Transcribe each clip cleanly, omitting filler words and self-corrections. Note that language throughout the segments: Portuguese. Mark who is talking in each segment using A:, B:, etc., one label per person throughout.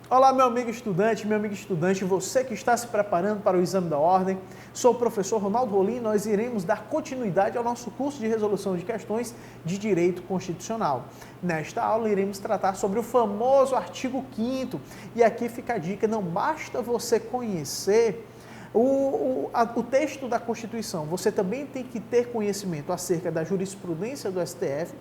A: Olá, meu amigo estudante, você que está se preparando para o exame da ordem. Sou o professor Ronaldo Rolim e nós iremos dar continuidade ao nosso curso de resolução de questões de direito constitucional. Nesta aula, iremos tratar sobre o famoso artigo 5º. E aqui fica a dica, não basta você conhecer o texto da Constituição, você também tem que ter conhecimento acerca da jurisprudência do STF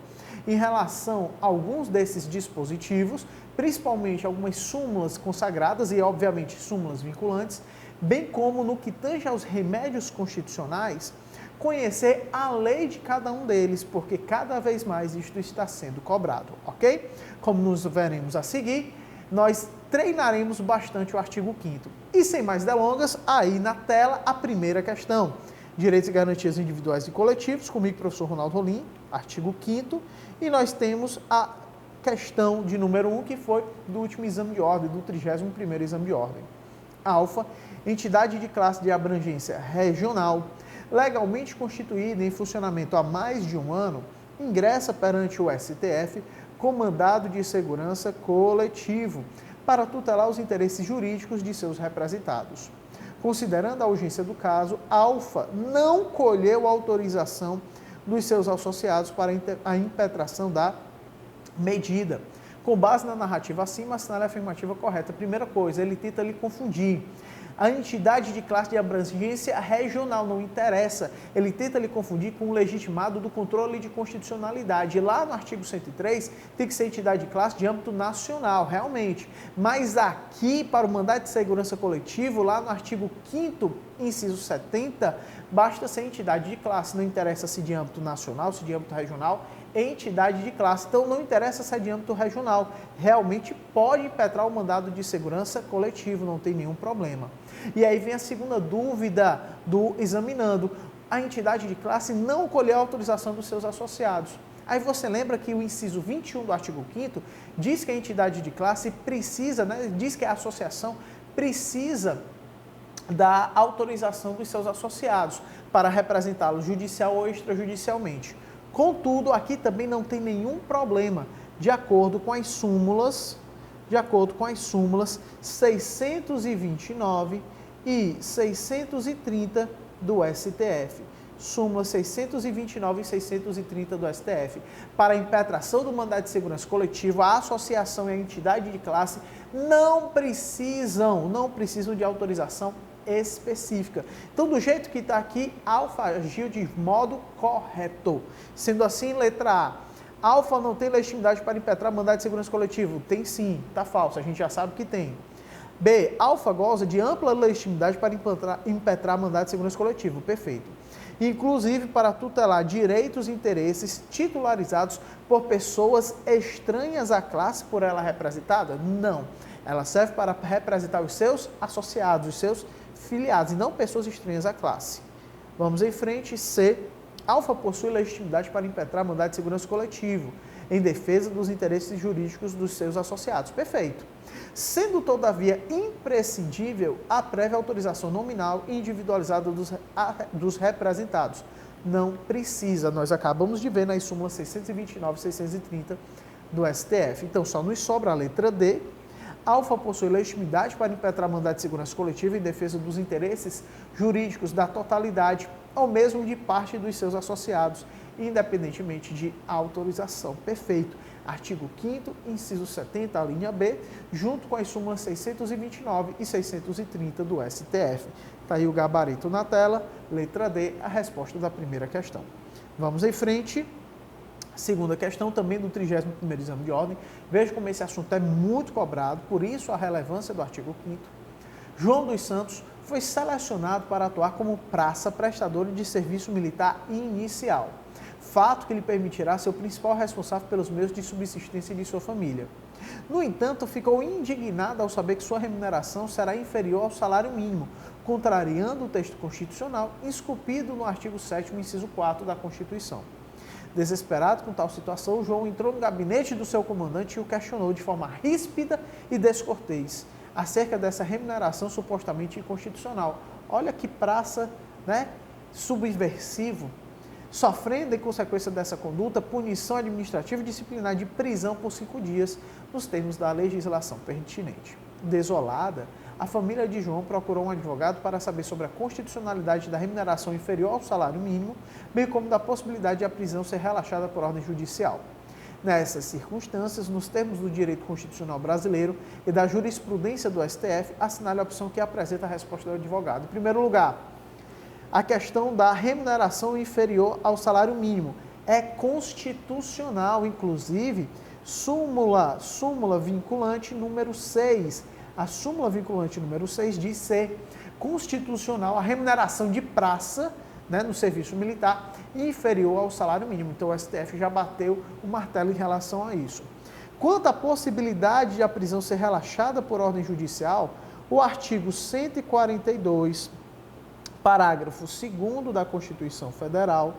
A: em relação a alguns desses dispositivos, principalmente algumas súmulas consagradas e, obviamente, súmulas vinculantes, bem como no que tange aos remédios constitucionais, conhecer a lei de cada um deles, porque cada vez mais isto está sendo cobrado, ok? Como nos veremos a seguir, nós treinaremos bastante o artigo 5º. E sem mais delongas, aí na tela a primeira questão. Direitos e garantias individuais e coletivos, comigo, professor Ronaldo Rolim, artigo 5º, e nós temos a questão de número 1, que foi do último exame de ordem, do 31º exame de ordem. Alfa, entidade de classe de abrangência regional, legalmente constituída em funcionamento há mais de um ano, ingressa perante o STF com mandado de segurança coletivo para tutelar os interesses jurídicos de seus representados. Considerando a urgência do caso, Alfa não colheu autorização dos seus associados para a impetração da medida. Com base na narrativa acima, assinale a afirmativa correta. Primeira coisa, ele tenta lhe confundir. A entidade de classe de abrangência regional não interessa. Ele tenta lhe confundir com o legitimado do controle de constitucionalidade. Lá no artigo 103, tem que ser entidade de classe de âmbito nacional, realmente. Mas aqui, para o mandado de segurança coletivo, lá no artigo 5º, inciso 70, basta ser entidade de classe. Não interessa se de âmbito nacional, se de âmbito regional, entidade de classe. Então, não interessa se é de âmbito regional. Realmente pode impetrar o mandado de segurança coletivo, não tem nenhum problema. E aí vem a segunda dúvida do examinando. A entidade de classe não colheu a autorização dos seus associados. Aí você lembra que o inciso 21 do artigo 5º diz que a entidade de classe precisa, diz que a associação precisa da autorização dos seus associados para representá-los judicial ou extrajudicialmente. Contudo, aqui também não tem nenhum problema, de acordo com as súmulas 629 e 630 do STF. Súmulas 629 e 630 do STF. Para a impetração do mandado de segurança coletivo, a associação e a entidade de classe não precisam de autorização específica. Então, do jeito que está aqui, Alfa agiu de modo correto. Sendo assim, letra A, Alfa não tem legitimidade para impetrar mandado de segurança coletivo. Tem sim, está falso, a gente já sabe que tem. B, Alfa goza de ampla legitimidade para impetrar mandado de segurança coletivo. Perfeito. Inclusive para tutelar direitos e interesses titularizados por pessoas estranhas à classe por ela representada? Não. Ela serve para representar os seus associados, os seus filiados, e não pessoas estranhas à classe. Vamos em frente. C. Alfa possui legitimidade para impetrar mandado de segurança coletivo, em defesa dos interesses jurídicos dos seus associados. Perfeito. Sendo, todavia, imprescindível a prévia autorização nominal e individualizada dos representados. Não precisa. Nós acabamos de ver nas súmulas 629 e 630 do STF. Então, só nos sobra a letra D. Alfa possui legitimidade para impetrar mandado de segurança coletiva em defesa dos interesses jurídicos da totalidade ou mesmo de parte dos seus associados, independentemente de autorização. Perfeito. Artigo 5º, inciso 70, a linha B, junto com as súmulas 629 e 630 do STF. Está aí o gabarito na tela, letra D, a resposta da primeira questão. Vamos em frente. Segunda questão, também do 31º exame de ordem. Veja como esse assunto é muito cobrado, por isso a relevância do artigo 5º. João dos Santos foi selecionado para atuar como praça prestador de serviço militar inicial, fato que lhe permitirá ser o principal responsável pelos meios de subsistência de sua família. No entanto, ficou indignado ao saber que sua remuneração será inferior ao salário mínimo, contrariando o texto constitucional esculpido no artigo 7º, inciso 4 da Constituição. Desesperado com tal situação, João entrou no gabinete do seu comandante e o questionou de forma ríspida e descortês acerca dessa remuneração supostamente inconstitucional. Olha que praça, subversivo. Sofrendo, em consequência dessa conduta, punição administrativa e disciplinar de prisão por 5 dias, nos termos da legislação pertinente. Desolada, a família de João procurou um advogado para saber sobre a constitucionalidade da remuneração inferior ao salário mínimo, bem como da possibilidade de a prisão ser relaxada por ordem judicial. Nessas circunstâncias, nos termos do direito constitucional brasileiro e da jurisprudência do STF, assinale a opção que apresenta a resposta do advogado. Em primeiro lugar, a questão da remuneração inferior ao salário mínimo é constitucional, inclusive, súmula vinculante número 6. A súmula vinculante número 6 diz ser constitucional a remuneração de praça, no serviço militar inferior ao salário mínimo. Então, o STF já bateu o martelo em relação a isso. Quanto à possibilidade de a prisão ser relaxada por ordem judicial, o artigo 142, parágrafo 2º da Constituição Federal,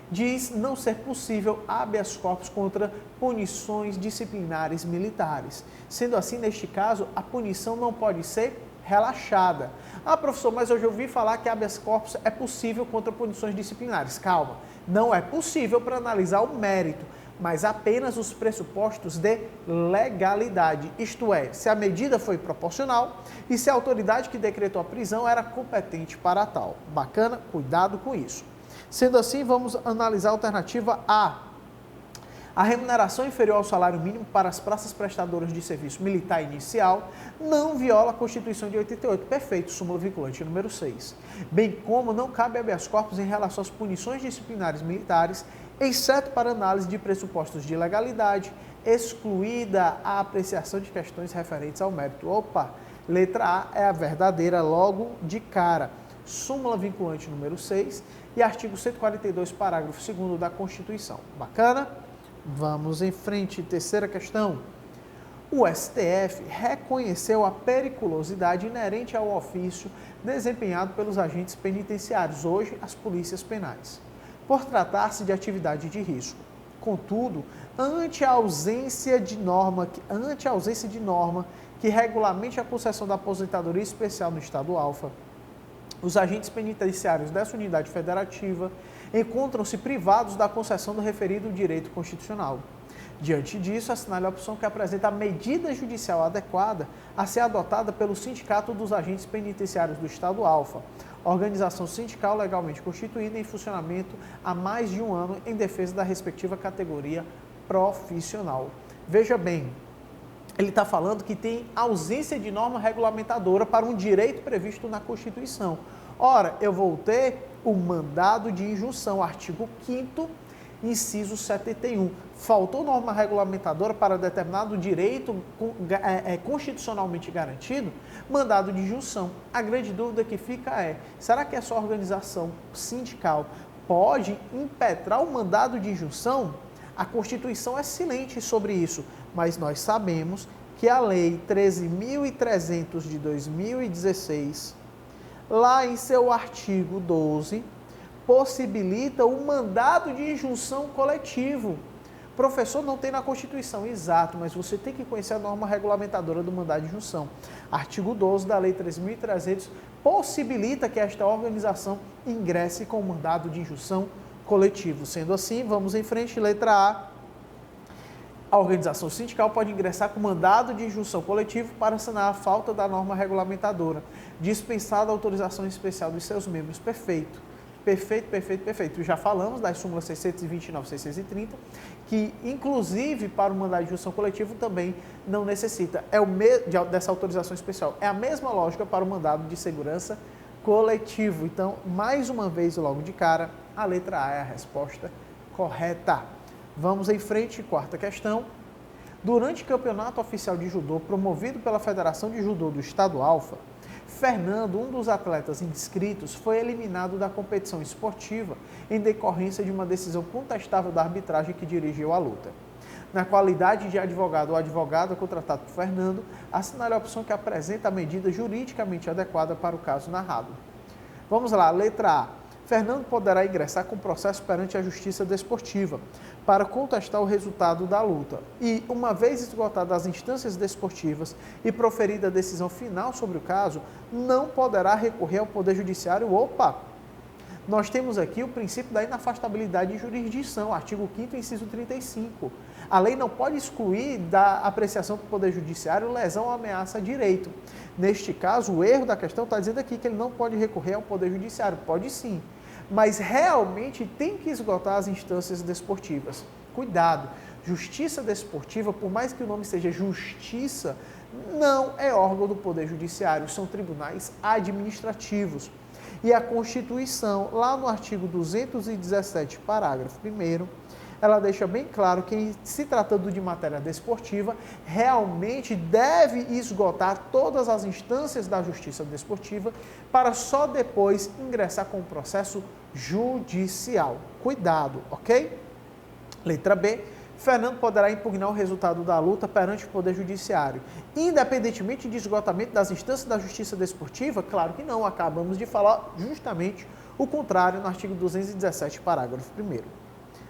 A: diz não ser possível habeas corpus contra punições disciplinares militares. Sendo assim, neste caso, a punição não pode ser relaxada. Ah, professor, mas eu já ouvi falar que habeas corpus é possível contra punições disciplinares. Calma, não é possível para analisar o mérito, mas apenas os pressupostos de legalidade, isto é, se a medida foi proporcional e se a autoridade que decretou a prisão era competente para tal. Bacana? Cuidado com isso. Sendo assim, vamos analisar a alternativa A. A remuneração inferior ao salário mínimo para as praças prestadoras de serviço militar inicial não viola a Constituição de 88. Perfeito, súmula vinculante número 6. Bem como não cabe habeas corpus em relação às punições disciplinares militares, exceto para análise de pressupostos de legalidade, excluída a apreciação de questões referentes ao mérito. Opa, letra A é a verdadeira logo de cara. Súmula vinculante número 6 e artigo 142, parágrafo 2º da Constituição. Bacana? Vamos em frente. Terceira questão. O STF reconheceu a periculosidade inerente ao ofício desempenhado pelos agentes penitenciários, hoje as polícias penais, por tratar-se de atividade de risco. Contudo, ante a ausência de norma que regulamente a concessão da aposentadoria especial no Estado Alfa, os agentes penitenciários dessa unidade federativa encontram-se privados da concessão do referido direito constitucional. Diante disso, assinale a opção que apresenta a medida judicial adequada a ser adotada pelo Sindicato dos Agentes Penitenciários do Estado Alfa, organização sindical legalmente constituída em funcionamento há mais de um ano em defesa da respectiva categoria profissional. Veja bem, ele está falando que tem ausência de norma regulamentadora para um direito previsto na Constituição. Ora, eu vou ter o mandado de injunção, artigo 5º, inciso 71. Faltou norma regulamentadora para determinado direito constitucionalmente garantido? Mandado de injunção. A grande dúvida que fica é, será que essa organização sindical pode impetrar o mandado de injunção? A Constituição é silente sobre isso, mas nós sabemos que a Lei 13.300 de 2016, lá em seu artigo 12, possibilita o mandado de injunção coletivo. Professor, não tem na Constituição, exato, mas você tem que conhecer a norma regulamentadora do mandado de injunção. Artigo 12 da Lei 13.300 possibilita que esta organização ingresse com o mandado de injunção coletivo. Sendo assim, vamos em frente, letra A. A organização sindical pode ingressar com mandado de injunção coletivo para sanar a falta da norma regulamentadora, dispensada a autorização especial dos seus membros. Perfeito. Já falamos das súmulas 629 e 630, que inclusive para o mandado de injunção coletivo também não necessita dessa autorização especial. É a mesma lógica para o mandado de segurança coletivo. Então, mais uma vez, logo de cara, a letra A é a resposta correta. Vamos em frente, quarta questão. Durante o campeonato oficial de judô promovido pela Federação de Judô do Estado Alfa, Fernando, um dos atletas inscritos, foi eliminado da competição esportiva em decorrência de uma decisão contestável da arbitragem que dirigiu a luta. Na qualidade de advogado ou advogada contratado por Fernando, assinale a opção que apresenta a medida juridicamente adequada para o caso narrado. Vamos lá, letra A. Fernando poderá ingressar com processo perante a Justiça Desportiva para contestar o resultado da luta e, uma vez esgotadas as instâncias desportivas e proferida a decisão final sobre o caso, não poderá recorrer ao Poder Judiciário. Opa! Nós temos aqui o princípio da inafastabilidade de jurisdição, artigo 5º, inciso 35. A lei não pode excluir da apreciação do Poder Judiciário lesão ou ameaça a direito. Neste caso, o erro da questão está dizendo aqui que ele não pode recorrer ao Poder Judiciário. Pode sim, mas realmente tem que esgotar as instâncias desportivas. Cuidado, justiça desportiva, por mais que o nome seja justiça, não é órgão do Poder Judiciário, são tribunais administrativos. E a Constituição, lá no artigo 217, parágrafo 1º, ela deixa bem claro que, se tratando de matéria desportiva, realmente deve esgotar todas as instâncias da justiça desportiva para só depois ingressar com o processo judicial. Cuidado, ok? Letra B. Fernando poderá impugnar o resultado da luta perante o Poder Judiciário, independentemente de esgotamento das instâncias da justiça desportiva? Claro que não, acabamos de falar justamente o contrário no artigo 217, parágrafo 1º.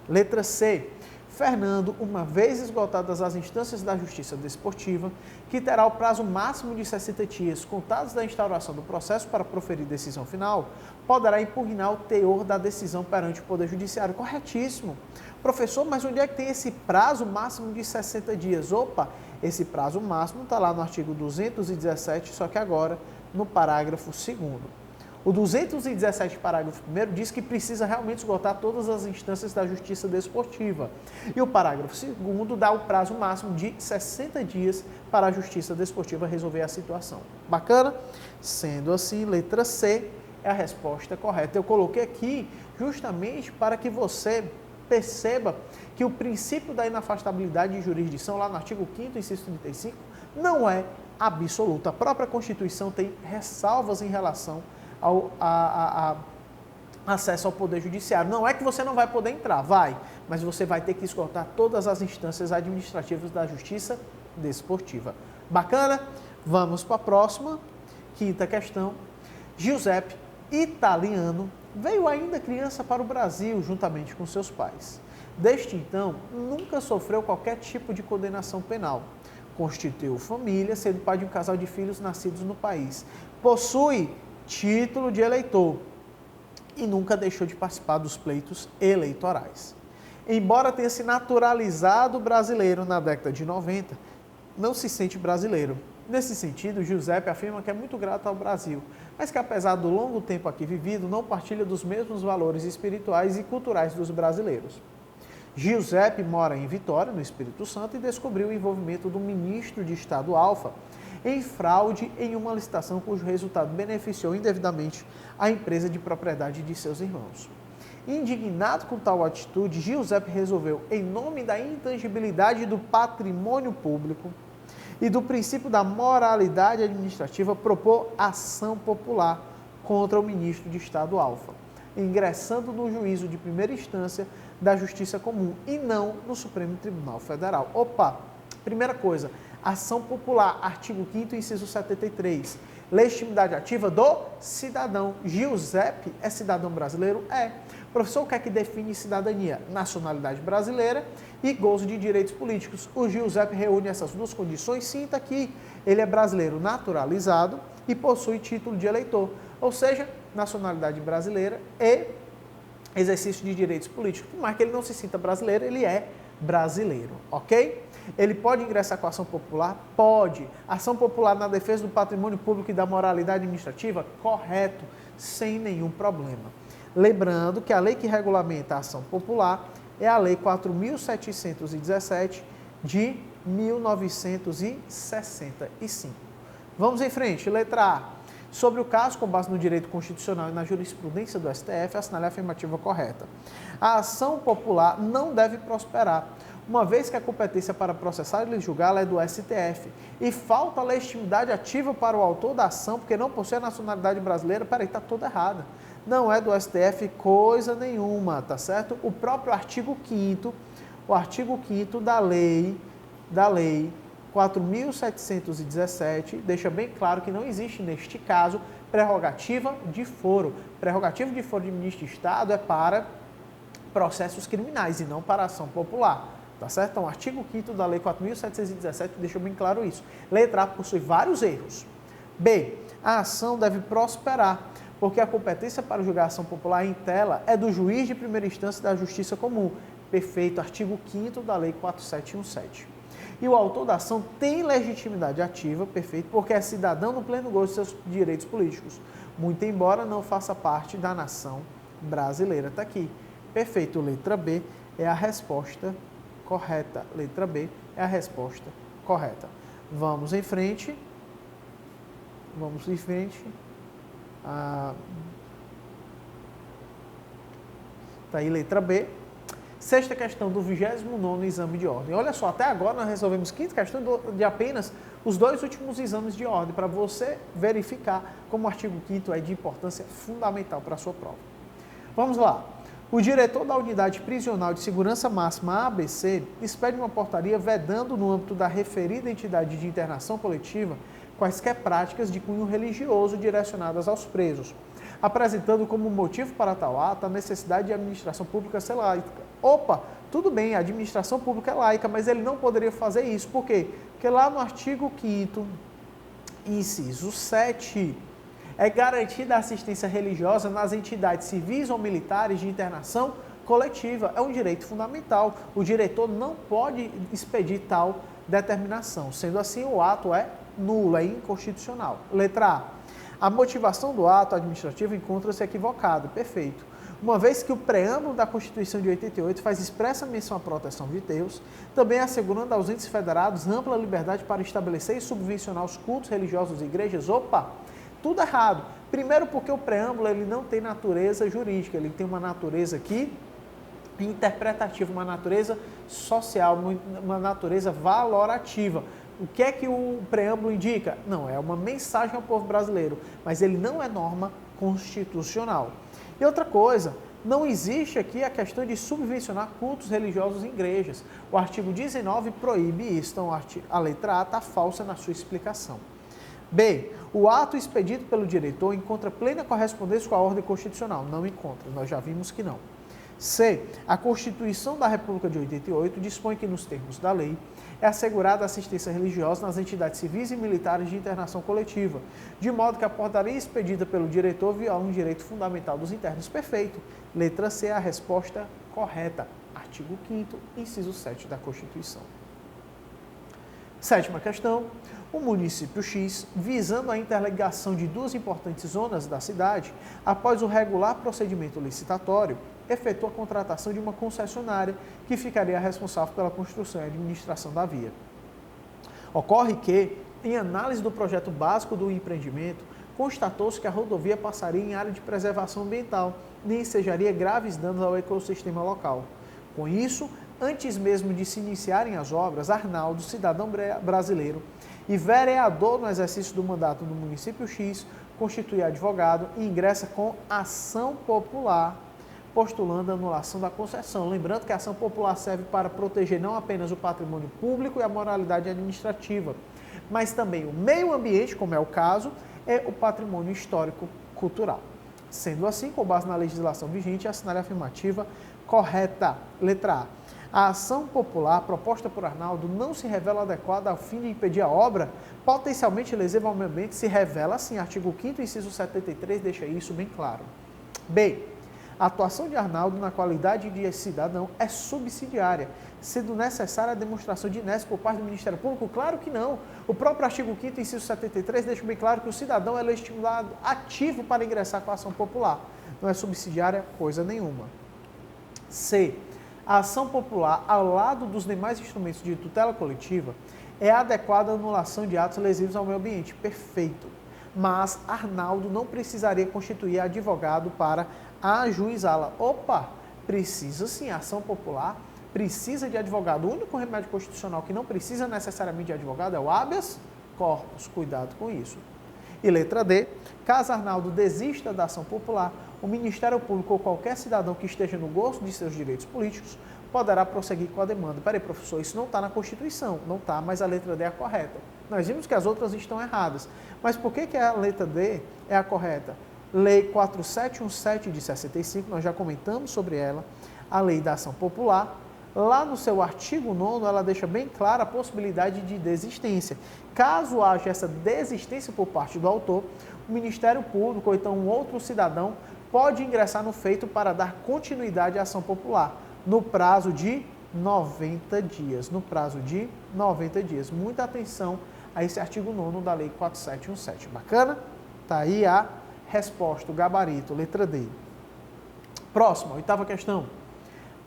A: Letra C. Fernando, uma vez esgotadas as instâncias da justiça desportiva, que terá o prazo máximo de 60 dias contados da instauração do processo para proferir decisão final, poderá impugnar o teor da decisão perante o Poder Judiciário. Corretíssimo. Professor, mas onde é que tem esse prazo máximo de 60 dias? Opa, esse prazo máximo está lá no artigo 217, só que agora no parágrafo 2º. O 217, parágrafo 1º, diz que precisa realmente esgotar todas as instâncias da justiça desportiva. E o parágrafo 2º dá o prazo máximo de 60 dias para a justiça desportiva resolver a situação. Bacana? Sendo assim, letra C é a resposta correta. Eu coloquei aqui justamente para que você perceba que o princípio da inafastabilidade de jurisdição, lá no artigo 5º, inciso 35, não é absoluto. A própria Constituição tem ressalvas em relação ao acesso ao Poder Judiciário. Não é que você não vai poder entrar, vai, mas você vai ter que esgotar todas as instâncias administrativas da Justiça Desportiva. Bacana? Vamos para a próxima, quinta questão. Giuseppe, italiano, veio ainda criança para o Brasil juntamente com seus pais. Desde então, nunca sofreu qualquer tipo de condenação penal. Constituiu família, sendo pai de um casal de filhos nascidos no país. Possui título de eleitor e nunca deixou de participar dos pleitos eleitorais. Embora tenha se naturalizado brasileiro na década de 90, não se sente brasileiro. Nesse sentido, Giuseppe afirma que é muito grato ao Brasil, mas que apesar do longo tempo aqui vivido, não partilha dos mesmos valores espirituais e culturais dos brasileiros. Giuseppe mora em Vitória, no Espírito Santo, e descobriu o envolvimento do ministro de Estado Alfa em fraude em uma licitação cujo resultado beneficiou indevidamente a empresa de propriedade de seus irmãos. Indignado com tal atitude, Giuseppe resolveu, em nome da intangibilidade do patrimônio público e do princípio da moralidade administrativa, propor ação popular contra o ministro de Estado Alfa, ingressando no juízo de primeira instância da Justiça Comum e não no Supremo Tribunal Federal. Opa! Primeira coisa, ação popular, artigo 5º, inciso 73. Legitimidade ativa do cidadão. Giuseppe é cidadão brasileiro? É. Professor, o que é que define cidadania? Nacionalidade brasileira e gozo de direitos políticos. O Giuseppe reúne essas duas condições, sim, está aqui. Ele é brasileiro naturalizado e possui título de eleitor, ou seja, nacionalidade brasileira e exercício de direitos políticos. Por mais que ele não se sinta brasileiro, ele é brasileiro, ok? Ele pode ingressar com ação popular? Pode. Ação popular na defesa do patrimônio público e da moralidade administrativa? Correto, sem nenhum problema. Lembrando que a lei que regulamenta a ação popular é a Lei 4.717 de 1965. Vamos em frente. Letra A. Sobre o caso, com base no direito constitucional e na jurisprudência do STF, assinale a afirmativa correta. A ação popular não deve prosperar, uma vez que a competência para processar e julgá-la é do STF e falta legitimidade ativa para o autor da ação, porque não possui a nacionalidade brasileira. Peraí, está toda errada. Não é do STF coisa nenhuma, tá certo? O próprio artigo 5º, da lei 4.717, deixa bem claro que não existe, neste caso, prerrogativa de foro. Prerrogativa de foro de ministro de Estado é para processos criminais e não para ação popular. Tá certo? Então, o artigo 5º da Lei 4.717 deixa bem claro isso. Letra A possui vários erros. B. A ação deve prosperar, porque a competência para julgar a ação popular em tela é do juiz de primeira instância da Justiça Comum. Perfeito, artigo 5º da Lei 4717. E o autor da ação tem legitimidade ativa, perfeito, porque é cidadão no pleno gozo de seus direitos políticos, muito embora não faça parte da nação brasileira. Está aqui. Perfeito, letra B é a resposta correta. Letra B é a resposta correta. Vamos em frente. Vamos em frente. Está aí, letra B. Sexta questão do 29º exame de ordem. Olha só, até agora nós resolvemos quinta questão de apenas os 2 últimos exames de ordem, para você verificar como o artigo 5º é de importância fundamental para a sua prova. Vamos lá. O diretor da Unidade Prisional de Segurança Máxima, ABC, expede uma portaria vedando, no âmbito da referida entidade de internação coletiva, quaisquer práticas de cunho religioso direcionadas aos presos, apresentando como motivo para tal ato a necessidade de administração pública ser laica. Opa, tudo bem, a administração pública é laica, mas ele não poderia fazer isso. Por quê? Porque lá no artigo 5º, inciso 7, é garantida a assistência religiosa nas entidades civis ou militares de internação coletiva. É um direito fundamental. O diretor não pode expedir tal determinação. Sendo assim, o ato é nulo, é inconstitucional. Letra A. A motivação do ato administrativo encontra-se equivocada. Perfeito. Uma vez que o preâmbulo da Constituição de 88 faz expressa menção à proteção de Deus, também assegurando aos entes federados ampla liberdade para estabelecer e subvencionar os cultos religiosos e igrejas. Opa! Tudo errado. Primeiro porque o preâmbulo ele não tem natureza jurídica, ele tem uma natureza aqui interpretativa, uma natureza social, uma natureza valorativa. O que é que o preâmbulo indica? Não, é uma mensagem ao povo brasileiro, mas ele não é norma constitucional. E outra coisa, não existe aqui a questão de subvencionar cultos religiosos em igrejas. O artigo 19 proíbe isso, então a letra A está falsa na sua explicação. B. O ato expedido pelo diretor encontra plena correspondência com a ordem constitucional. Não encontra, nós já vimos que não. C. A Constituição da República de 88 dispõe que, nos termos da lei, é assegurada assistência religiosa nas entidades civis e militares de internação coletiva, de modo que a portaria expedida pelo diretor viola um direito fundamental dos internos. Perfeito. Letra C é a resposta correta. Artigo 5º, inciso 7 da Constituição. Sétima questão. O município X, visando a interligação de 2 importantes zonas da cidade, após o regular procedimento licitatório, efetua a contratação de uma concessionária que ficaria responsável pela construção e administração da via. Ocorre que, em análise do projeto básico do empreendimento, constatou-se que a rodovia passaria em área de preservação ambiental, nem ensejaria graves danos ao ecossistema local. Com isso, antes mesmo de se iniciarem as obras, Arnaldo, cidadão brasileiro e vereador no exercício do mandato do município X, constitui advogado e ingressa com ação popular, postulando a anulação da concessão. Lembrando que a ação popular serve para proteger não apenas o patrimônio público e a moralidade administrativa, mas também o meio ambiente, como é o caso, e o patrimônio histórico-cultural. Sendo assim, com base na legislação vigente, assinale a afirmativa correta. Letra A. A ação popular proposta por Arnaldo não se revela adequada ao fim de impedir a obra potencialmente lesiva ao meio ambiente, se revela assim. Artigo 5º, inciso 73, deixa isso bem claro. B. A atuação de Arnaldo na qualidade de cidadão é subsidiária, sendo necessária a demonstração de inércia por parte do Ministério Público? Claro que não. O próprio artigo 5º, inciso 73, deixa bem claro que o cidadão é legitimado ativo para ingressar com a ação popular. Não é subsidiária coisa nenhuma. C. A ação popular, ao lado dos demais instrumentos de tutela coletiva, é adequada à anulação de atos lesivos ao meio ambiente. Perfeito. Mas Arnaldo não precisaria constituir advogado para ajuizá-la. Opa, precisa sim, a ação popular precisa de advogado. O único remédio constitucional que não precisa necessariamente de advogado é o habeas corpus. Cuidado com isso. E letra D, caso Arnaldo desista da ação popular, o Ministério Público ou qualquer cidadão que esteja no gozo de seus direitos políticos poderá prosseguir com a demanda. Peraí, professor, isso não está na Constituição. Não está, mas a letra D é a correta. Nós vimos que as outras estão erradas. Mas por que a letra D é a correta? Lei 4717 de 65, nós já comentamos sobre ela. A Lei da Ação Popular, Lá no seu artigo 9º, ela deixa bem clara a possibilidade de desistência. Caso haja essa desistência por parte do autor, o Ministério Público ou então um outro cidadão pode ingressar no feito para dar continuidade à ação popular, no prazo de 90 dias. No prazo de 90 dias. Muita atenção a esse artigo 9º da Lei 4717. Bacana? Tá aí a resposta, o gabarito, letra D. Próxima, 8ª questão.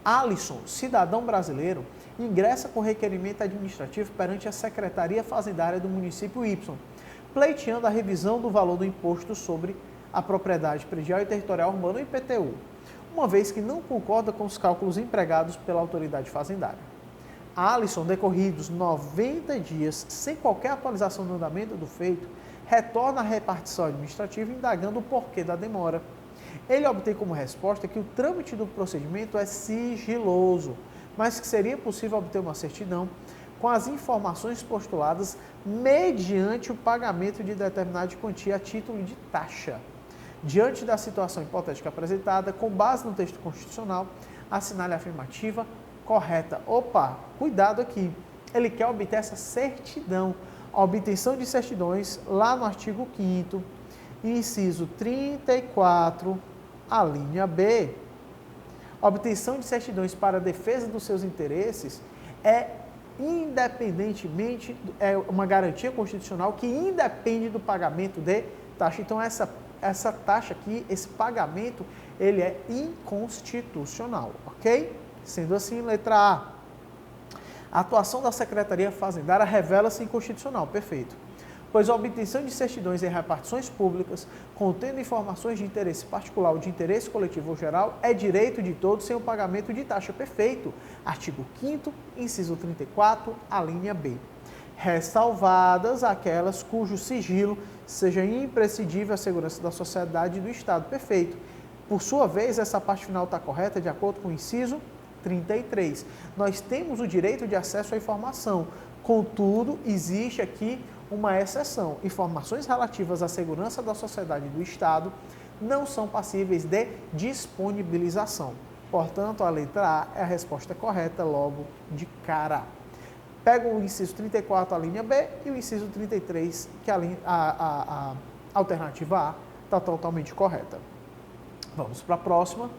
A: Alisson, cidadão brasileiro, ingressa com requerimento administrativo perante a Secretaria Fazendária do município Y, pleiteando a revisão do valor do imposto sobre a propriedade predial e territorial urbana, IPTU, uma vez que não concorda com os cálculos empregados pela autoridade fazendária. Alisson, decorridos 90 dias sem qualquer atualização no andamento do feito, retorna à repartição administrativa indagando o porquê da demora. Ele obtém como resposta que o trâmite do procedimento é sigiloso, mas que seria possível obter uma certidão com as informações postuladas mediante o pagamento de determinada quantia a título de taxa. Diante da situação hipotética apresentada, com base no texto constitucional, assinale a afirmativa correta. Opa, cuidado aqui. Ele quer obter essa certidão. A obtenção de certidões, lá no artigo 5º, inciso 34, a linha B. A obtenção de certidões para a defesa dos seus interesses é uma garantia constitucional que independe do pagamento de taxa. Então, essa taxa aqui, esse pagamento, ele é inconstitucional, ok? Sendo assim, letra A. A atuação da Secretaria Fazendária revela-se inconstitucional, perfeito. Pois a obtenção de certidões em repartições públicas, contendo informações de interesse particular ou de interesse coletivo ou geral, é direito de todos sem o pagamento de taxa, perfeito. Artigo 5º, inciso 34, a linha B. Ressalvadas aquelas cujo sigilo seja imprescindível à segurança da sociedade e do Estado, perfeito. Por sua vez, essa parte final está correta de acordo com o inciso 33. Nós temos o direito de acesso à informação, contudo, existe aqui uma exceção. Informações relativas à segurança da sociedade e do Estado não são passíveis de disponibilização. Portanto, a letra A é a resposta correta logo de cara. Pega o inciso 34, a linha B, e o inciso 33, que a alternativa A está totalmente correta. Vamos para a próxima.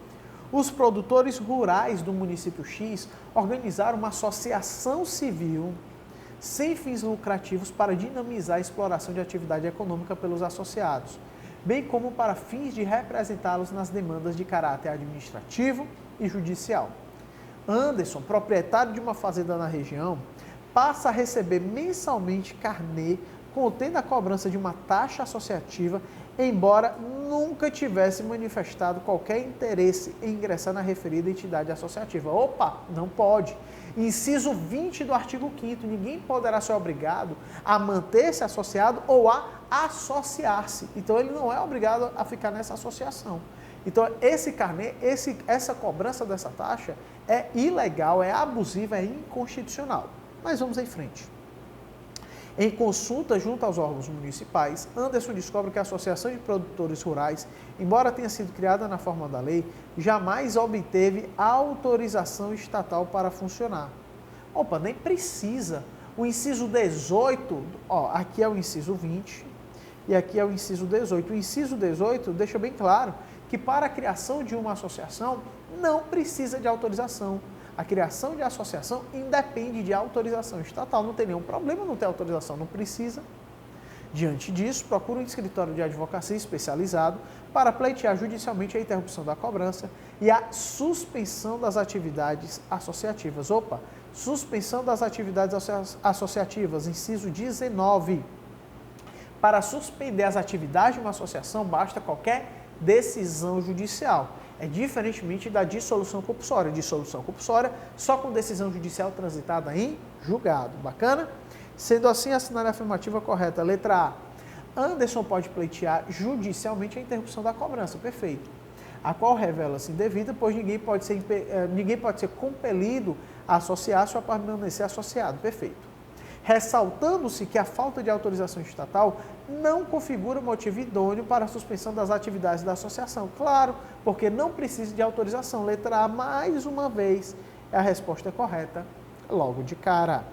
A: Os produtores rurais do município X organizaram uma associação civil sem fins lucrativos para dinamizar a exploração de atividade econômica pelos associados, bem como para fins de representá-los nas demandas de caráter administrativo e judicial. Anderson, proprietário de uma fazenda na região, passa a receber mensalmente carnê contendo a cobrança de uma taxa associativa, embora nunca tivesse manifestado qualquer interesse em ingressar na referida entidade associativa. Opa, não pode. Inciso 20 do artigo 5º, ninguém poderá ser obrigado a manter-se associado ou a associar-se. Então, ele não é obrigado a ficar nessa associação. Então, esse carnê, essa cobrança dessa taxa é ilegal, é abusiva, é inconstitucional. Mas vamos em frente. Em consulta junto aos órgãos municipais, Anderson descobre que a Associação de Produtores Rurais, embora tenha sido criada na forma da lei, jamais obteve autorização estatal para funcionar. Opa, nem precisa. O inciso 18, aqui é o inciso 20 e aqui é o inciso 18. O inciso 18 deixa bem claro que para a criação de uma associação não precisa de autorização. A criação de associação independe de autorização estatal, não tem nenhum problema não ter autorização, não precisa. Diante disso, procura um escritório de advocacia especializado para pleitear judicialmente a interrupção da cobrança e a suspensão das atividades associativas. Opa, suspensão das atividades associativas, inciso 19. Para suspender as atividades de uma associação, basta qualquer decisão judicial. É diferentemente da dissolução compulsória. Dissolução compulsória só com decisão judicial transitada em julgado. Bacana? Sendo assim, assinale a afirmativa correta. Letra A. Anderson pode pleitear judicialmente a interrupção da cobrança. Perfeito. A qual revela-se indevida, pois ninguém pode ser compelido a associar-se ou a permanecer associado. Perfeito. Ressaltando-se que a falta de autorização estatal não configura motivo idôneo para a suspensão das atividades da associação. Claro, porque não precisa de autorização. Letra A, mais uma vez, é a resposta correta logo de cara.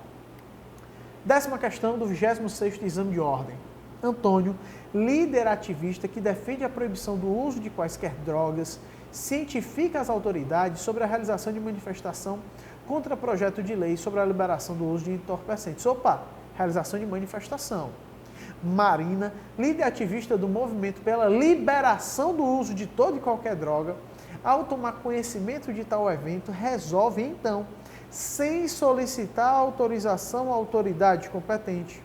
A: 10ª questão do 26º exame de ordem. Antônio, líder ativista que defende a proibição do uso de quaisquer drogas, cientifica as autoridades sobre a realização de manifestação contra projeto de lei sobre a liberação do uso de entorpecentes. Opa, realização de manifestação. Marina, líder ativista do movimento pela liberação do uso de toda e qualquer droga, ao tomar conhecimento de tal evento, resolve então, sem solicitar autorização à autoridade competente,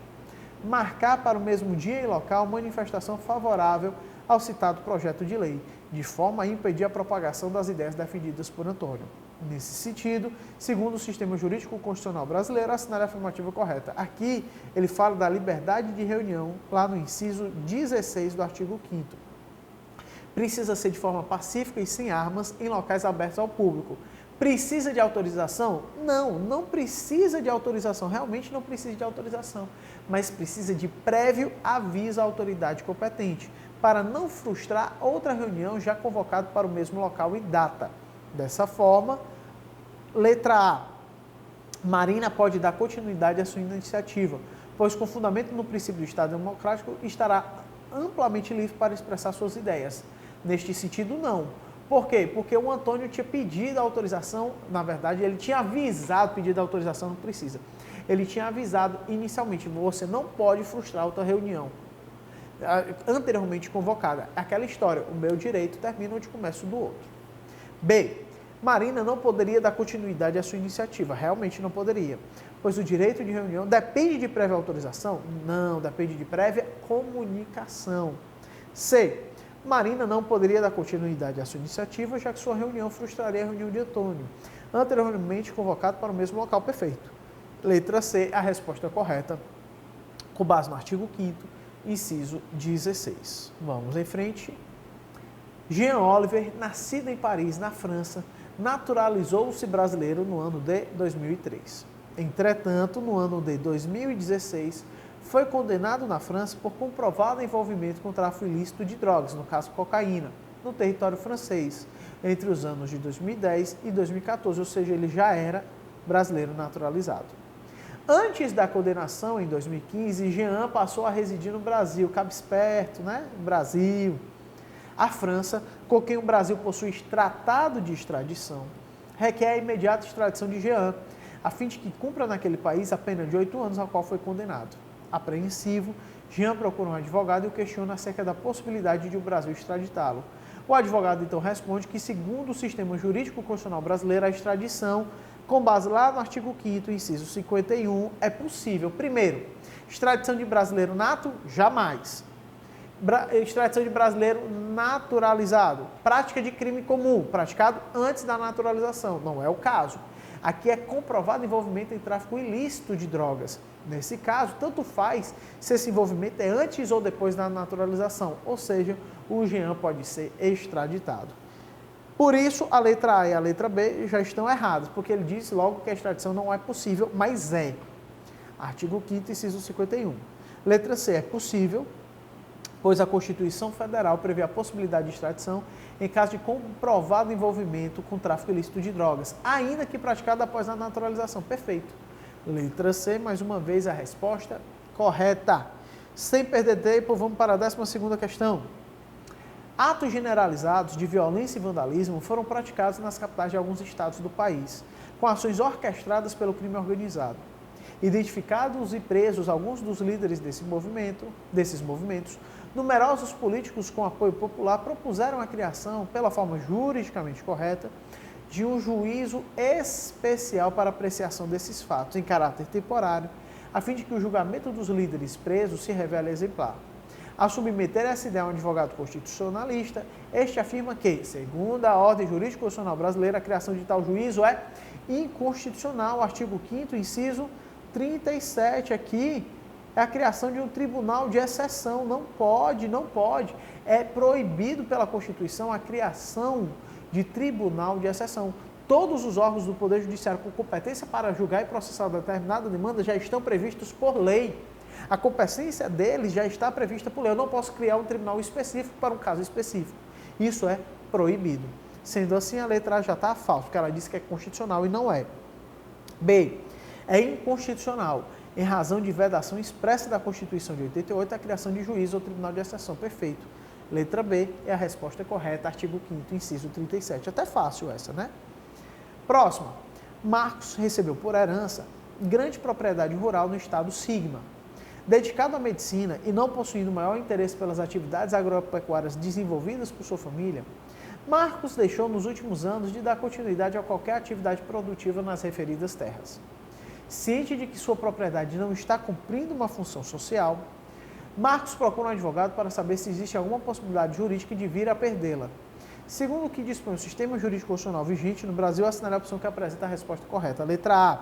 A: marcar para o mesmo dia e local manifestação favorável ao citado projeto de lei, de forma a impedir a propagação das ideias defendidas por Antônio. Nesse sentido, segundo o sistema jurídico constitucional brasileiro, assinar a afirmativa correta. Aqui, ele fala da liberdade de reunião, lá no inciso 16 do artigo 5º. Precisa ser de forma pacífica e sem armas em locais abertos ao público. Precisa de autorização? Não, não precisa de autorização, realmente não precisa de autorização, mas precisa de prévio aviso à autoridade competente, para não frustrar outra reunião já convocada para o mesmo local e data. Dessa forma, letra A, Marina pode dar continuidade à sua iniciativa, pois com fundamento no princípio do Estado Democrático estará amplamente livre para expressar suas ideias. Neste sentido, não. Por quê? Porque o Antônio tinha pedido a autorização, na verdade, ele tinha avisado, pedido a autorização, não precisa. Ele tinha avisado inicialmente, você não pode frustrar outra reunião anteriormente convocada. Aquela história, o meu direito termina onde começa o do outro. B. Marina não poderia dar continuidade à sua iniciativa, realmente não poderia, pois o direito de reunião depende de prévia autorização? Não, depende de prévia comunicação. C. Marina não poderia dar continuidade à sua iniciativa, já que sua reunião frustraria a reunião de Antônio, anteriormente convocado para o mesmo local. Perfeito. Letra C, a resposta correta, com base no artigo 5º, inciso 16. Vamos em frente. Jean Oliver, nascido em Paris, na França, naturalizou-se brasileiro no ano de 2003. Entretanto, no ano de 2016, foi condenado na França por comprovado envolvimento com tráfico ilícito de drogas, no caso cocaína, no território francês, entre os anos de 2010 e 2014, ou seja, ele já era brasileiro naturalizado. Antes da condenação, em 2015, Jean passou a residir no Brasil, cabe esperto, né? Brasil. A França, com quem o Brasil possui tratado de extradição, requer a imediata extradição de Jean, a fim de que cumpra naquele país a pena de 8 anos ao qual foi condenado. Apreensivo, Jean procura um advogado e o questiona acerca da possibilidade de o Brasil extraditá-lo. O advogado então responde que, segundo o sistema jurídico constitucional brasileiro, a extradição, com base lá no artigo 5º, inciso 51, é possível. Primeiro, extradição de brasileiro nato? Jamais. Extradição de brasileiro naturalizado. Prática de crime comum, praticado antes da naturalização. Não é o caso. Aqui é comprovado envolvimento em tráfico ilícito de drogas. Nesse caso, tanto faz se esse envolvimento é antes ou depois da naturalização, ou seja, o Jean pode ser extraditado. Por isso, a letra A e a letra B já estão erradas, porque ele disse logo que a extradição não é possível, mas é. Artigo 5º, inciso 51. Letra C, é possível, pois a Constituição Federal prevê a possibilidade de extradição em caso de comprovado envolvimento com tráfico ilícito de drogas, ainda que praticado após a naturalização. Perfeito. Letra C, mais uma vez a resposta correta. Sem perder tempo, vamos para a 12ª questão. Atos generalizados de violência e vandalismo foram praticados nas capitais de alguns estados do país, com ações orquestradas pelo crime organizado. Identificados e presos alguns dos líderes desses movimentos, numerosos políticos com apoio popular propuseram a criação, pela forma juridicamente correta, de um juízo especial para apreciação desses fatos, em caráter temporário, a fim de que o julgamento dos líderes presos se revele exemplar. Ao submeter essa ideia a um advogado constitucionalista, este afirma que, segundo a ordem jurídica constitucional brasileira, a criação de tal juízo é inconstitucional. O artigo 5º, inciso 37, aqui, é a criação de um tribunal de exceção. Não pode. É proibido pela Constituição a criação de tribunal de exceção. Todos os órgãos do Poder Judiciário com competência para julgar e processar determinada demanda já estão previstos por lei. A competência deles já está prevista por lei. Eu não posso criar um tribunal específico para um caso específico. Isso é proibido. Sendo assim, a letra A já está falsa, porque ela disse que é constitucional e não é. B. É inconstitucional, em razão de vedação expressa da Constituição de 88, a criação de juízo ou tribunal de exceção. Perfeito. Letra B é a resposta correta, artigo 5º, inciso 37. Até fácil essa, né? Próxima. Marcos recebeu por herança grande propriedade rural no estado Sigma. Dedicado à medicina e não possuindo maior interesse pelas atividades agropecuárias desenvolvidas por sua família, Marcos deixou nos últimos anos de dar continuidade a qualquer atividade produtiva nas referidas terras. Ciente de que sua propriedade não está cumprindo uma função social, Marcos procura um advogado para saber se existe alguma possibilidade jurídica de vir a perdê-la. Segundo o que dispõe o sistema jurídico constitucional vigente no Brasil, assinale a opção que apresenta a resposta correta. Letra A.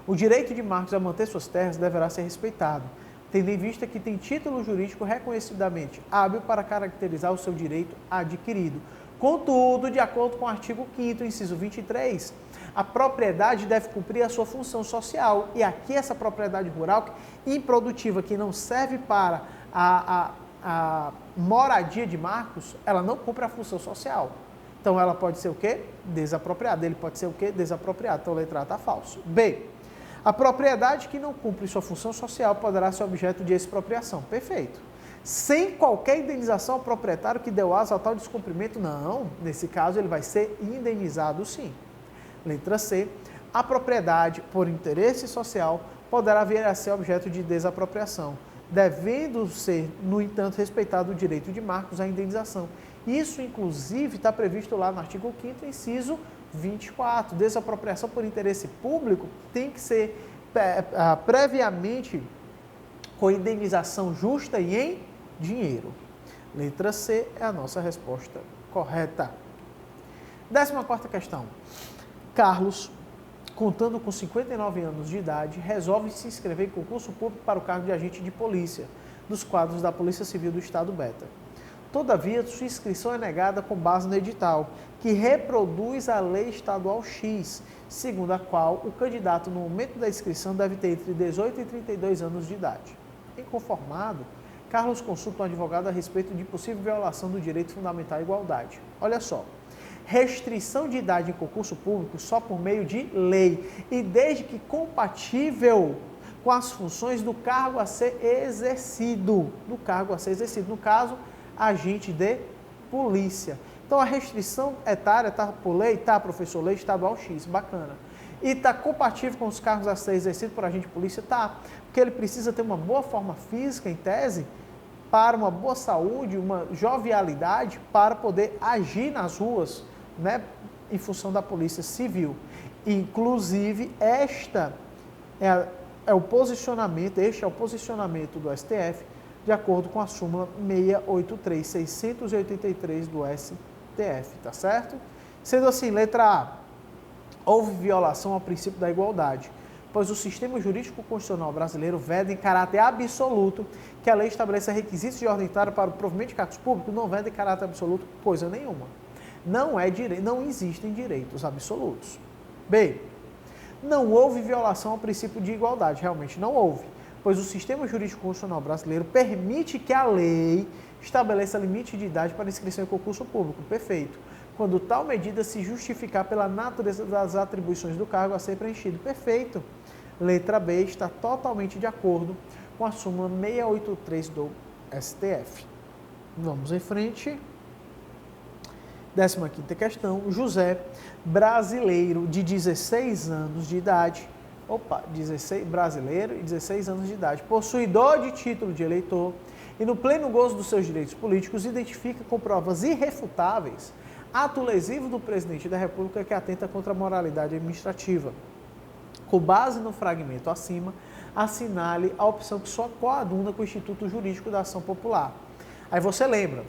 A: O direito de Marcos a manter suas terras deverá ser respeitado, tendo em vista que tem título jurídico reconhecidamente hábil para caracterizar o seu direito adquirido. Contudo, de acordo com o artigo 5º, inciso 23, a propriedade deve cumprir a sua função social. E aqui essa propriedade rural improdutiva, que não serve para a moradia de Marcos, ela não cumpre a função social. Então, ela pode ser o quê? Desapropriada. Ele pode ser o quê? Desapropriado. Então, a letra A está falso. B. A propriedade que não cumpre sua função social poderá ser objeto de expropriação. Perfeito. Sem qualquer indenização ao proprietário que deu asa ao tal descumprimento? Não. Nesse caso, ele vai ser indenizado sim. Letra C. A propriedade, por interesse social, poderá vir a ser objeto de desapropriação, devendo ser, no entanto, respeitado o direito de Marcos à indenização. Isso, inclusive, está previsto lá no artigo 5º, inciso 24. Desapropriação por interesse público tem que ser previamente com indenização justa e em dinheiro. Letra C é a nossa resposta correta. 14ª questão. Carlos, contando com 59 anos de idade, resolve se inscrever em concurso público para o cargo de agente de polícia, dos quadros da Polícia Civil do Estado Beta. Todavia, sua inscrição é negada com base no edital, que reproduz a Lei Estadual X, segundo a qual o candidato, no momento da inscrição, deve ter entre 18 e 32 anos de idade. Inconformado, Carlos consulta um advogado a respeito de possível violação do direito fundamental à igualdade. Olha só. Restrição de idade em concurso público só por meio de lei e desde que compatível com as funções do cargo a ser exercido. No caso, agente de polícia. Então, a restrição etária está por lei? Tá, professor, lei estadual X, bacana. E está compatível com os cargos a ser exercido por agente de polícia? Tá, porque ele precisa ter uma boa forma física, em tese, para uma boa saúde, uma jovialidade, para poder agir nas ruas, né, em função da Polícia Civil. Inclusive, este é o posicionamento do STF, de acordo com a súmula 683 do STF, tá certo? Sendo assim, letra A, houve violação ao princípio da igualdade, pois o sistema jurídico constitucional brasileiro veda em caráter absoluto que a lei estabeleça requisitos de ordem clara para o provimento de cargos públicos, não veda em caráter absoluto coisa nenhuma. Não existem direitos absolutos. B. Não houve violação ao princípio de igualdade, realmente não houve, pois o sistema jurídico constitucional brasileiro permite que a lei estabeleça limite de idade para inscrição em concurso público. Perfeito. Quando tal medida se justificar pela natureza das atribuições do cargo a ser preenchido. Perfeito. Letra B está totalmente de acordo com a súmula 683 do STF. Vamos em frente. 15ª questão. José, brasileiro de 16 anos de idade, brasileiro e 16 anos de idade, possuidor de título de eleitor e no pleno gozo dos seus direitos políticos, identifica com provas irrefutáveis ato lesivo do presidente da República que atenta contra a moralidade administrativa. Com base no fragmento acima, assinale a opção que só coaduna com o Instituto Jurídico da Ação Popular. Aí você lembra,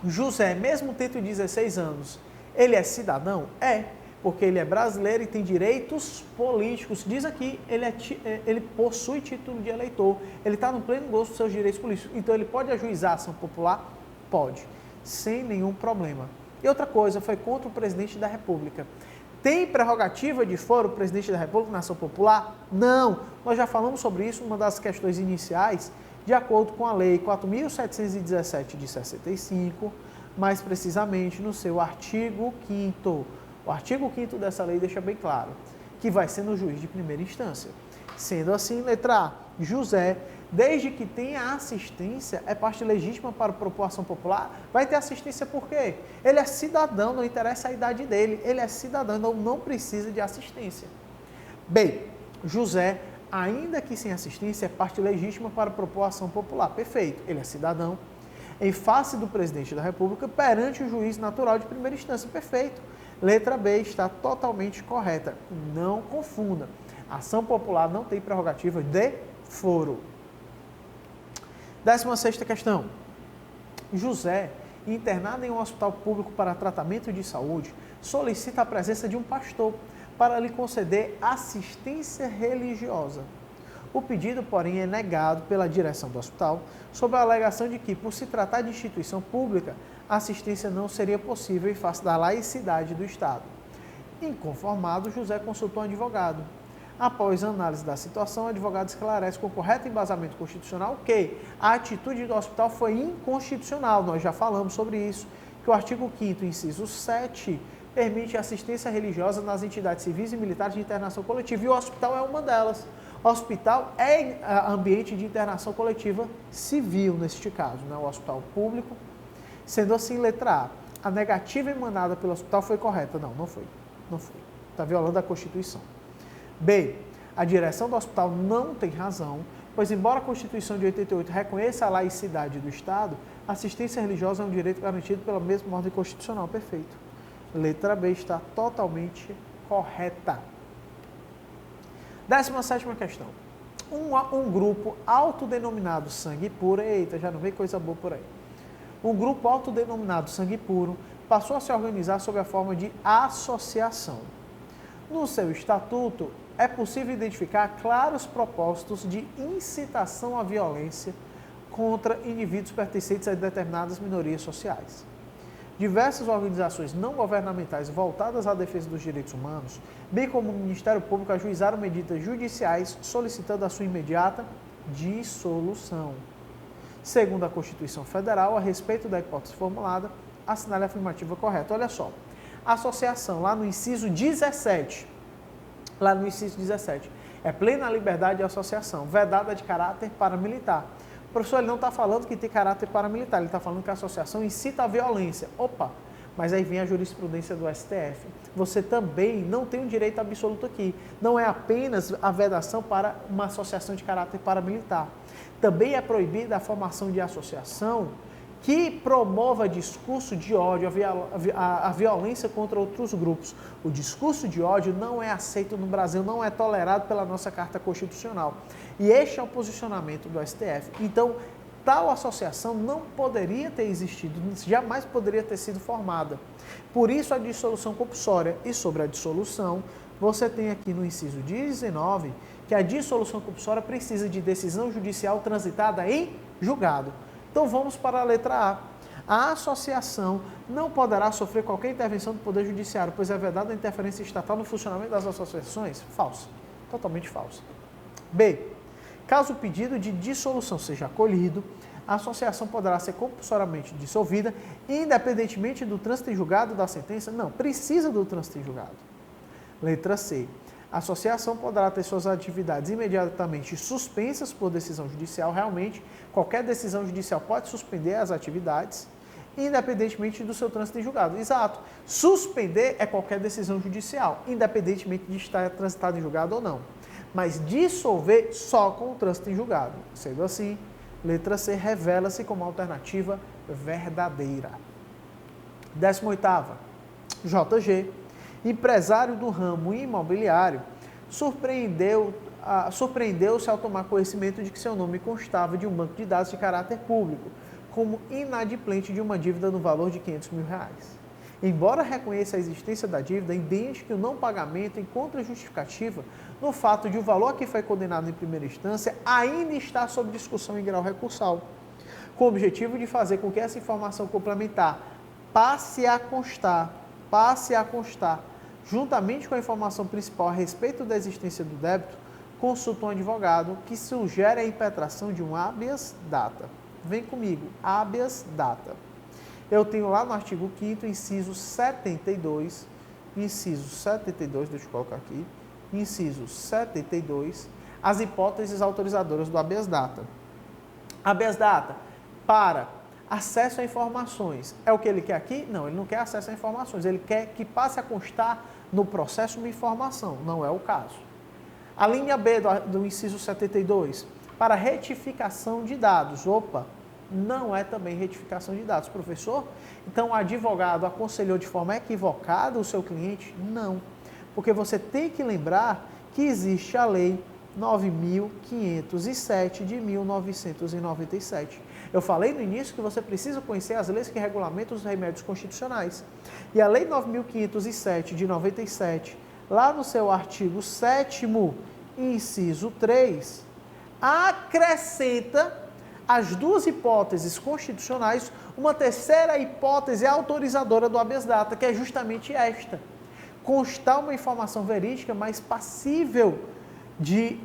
A: José, mesmo tendo 16 anos, ele é cidadão? É, porque ele é brasileiro e tem direitos políticos. Diz aqui, ele possui título de eleitor, ele está no pleno gozo dos seus direitos políticos. Então, ele pode ajuizar a ação popular? Pode, sem nenhum problema. E outra coisa, foi contra o presidente da República. Tem prerrogativa de foro o presidente da República na ação popular? Não. Nós já falamos sobre isso, uma das questões iniciais, de acordo com a Lei 4.717 de 65, mais precisamente no seu artigo 5º. O artigo 5º dessa lei deixa bem claro que vai ser no juiz de primeira instância. Sendo assim, letra A, José, desde que tenha assistência, é parte legítima para a população popular, vai ter assistência por quê? Ele é cidadão, não interessa a idade dele, ele é cidadão, então não precisa de assistência. Bem, José, ainda que sem assistência, é parte legítima para a população popular, perfeito, ele é cidadão, em face do presidente da República, perante o juiz natural de primeira instância, perfeito. Letra B está totalmente correta, não confunda. A ação popular não tem prerrogativa de foro. 16ª questão. José, internado em um hospital público para tratamento de saúde, solicita a presença de um pastor para lhe conceder assistência religiosa. O pedido, porém, é negado pela direção do hospital, sob a alegação de que, por se tratar de instituição pública, a assistência não seria possível em face da laicidade do Estado. Inconformado, José consultou um advogado. Após a análise da situação, o advogado esclarece com correto embasamento constitucional que a atitude do hospital foi inconstitucional. Nós já falamos sobre isso, que o artigo 5º, inciso 7, permite assistência religiosa nas entidades civis e militares de internação coletiva, e o hospital é uma delas. O hospital é ambiente de internação coletiva civil, neste caso, né? O hospital público. Sendo assim, letra A, a negativa emanada pelo hospital foi correta. Não foi. Está violando a Constituição. B, a direção do hospital não tem razão, pois embora a Constituição de 88 reconheça a laicidade do Estado, a assistência religiosa é um direito garantido pela mesma ordem constitucional. Perfeito. Letra B está totalmente correta. 17ª questão. Um grupo autodenominado Sangue Puro, eita, já não vem coisa boa por aí. Um grupo autodenominado Sangue Puro passou a se organizar sob a forma de associação. No seu estatuto, é possível identificar claros propósitos de incitação à violência contra indivíduos pertencentes a determinadas minorias sociais. Diversas organizações não governamentais voltadas à defesa dos direitos humanos, bem como o Ministério Público, ajuizaram medidas judiciais solicitando a sua imediata dissolução. Segundo a Constituição Federal, a respeito da hipótese formulada, assinale a afirmativa correta. Olha só, a associação, lá no inciso 17, é plena liberdade de associação, vedada de caráter paramilitar. O professor, ele não está falando que tem caráter paramilitar, ele está falando que a associação incita a violência. Opa, mas aí vem a jurisprudência do STF. Você também não tem um direito absoluto aqui. Não é apenas a vedação para uma associação de caráter paramilitar. Também é proibida a formação de associação que promova discurso de ódio, a violência contra outros grupos. O discurso de ódio não é aceito no Brasil, não é tolerado pela nossa Carta Constitucional. E este é o posicionamento do STF. Então, tal associação não poderia ter existido, jamais poderia ter sido formada. Por isso, a dissolução compulsória. E sobre a dissolução, você tem aqui no inciso 19 que a dissolução compulsória precisa de decisão judicial transitada em julgado. Então vamos para a letra A. A associação não poderá sofrer qualquer intervenção do Poder Judiciário, pois é vedada a interferência estatal no funcionamento das associações? Falso. Totalmente falso. B. Caso o pedido de dissolução seja acolhido, a associação poderá ser compulsoriamente dissolvida, independentemente do trânsito em julgado da sentença? Não, precisa do trânsito em julgado. Letra C. A associação poderá ter suas atividades imediatamente suspensas por decisão judicial. Realmente, qualquer decisão judicial pode suspender as atividades, independentemente do seu trânsito em julgado. Exato. Suspender é qualquer decisão judicial, independentemente de estar transitado em julgado ou não. Mas dissolver só com o trânsito em julgado. Sendo assim, letra C revela-se como alternativa verdadeira. 18ª. JG. Empresário do ramo imobiliário, surpreendeu-se ao tomar conhecimento de que seu nome constava de um banco de dados de caráter público, como inadimplente de uma dívida no valor de R$500 mil. Embora reconheça a existência da dívida, entende que o não pagamento encontra justificativa no fato de o valor a que foi condenado em primeira instância ainda está sob discussão em grau recursal, com o objetivo de fazer com que essa informação complementar passe a constar, juntamente com a informação principal a respeito da existência do débito, consulta um advogado que sugere a impetração de um habeas data. Vem comigo, habeas data. Eu tenho lá no artigo 5º, inciso 72, deixa eu colocar aqui, inciso 72, as hipóteses autorizadoras do habeas data. Habeas data para acesso a informações. É o que ele quer aqui? Não, ele não quer acesso a informações, ele quer que passe a constar no processo uma informação, não é o caso. A linha B do inciso 72, para retificação de dados. Opa, não é também retificação de dados, professor? Então, o advogado aconselhou de forma equivocada o seu cliente? Não, porque você tem que lembrar que existe a lei 9.507 de 1997. Eu falei no início que você precisa conhecer as leis que regulamentam os remédios constitucionais. E a lei 9.507 de 97, lá no seu artigo 7º, inciso 3, acrescenta as duas hipóteses constitucionais uma terceira hipótese autorizadora do habeas data, que é justamente esta: constar uma informação verídica, mas passível de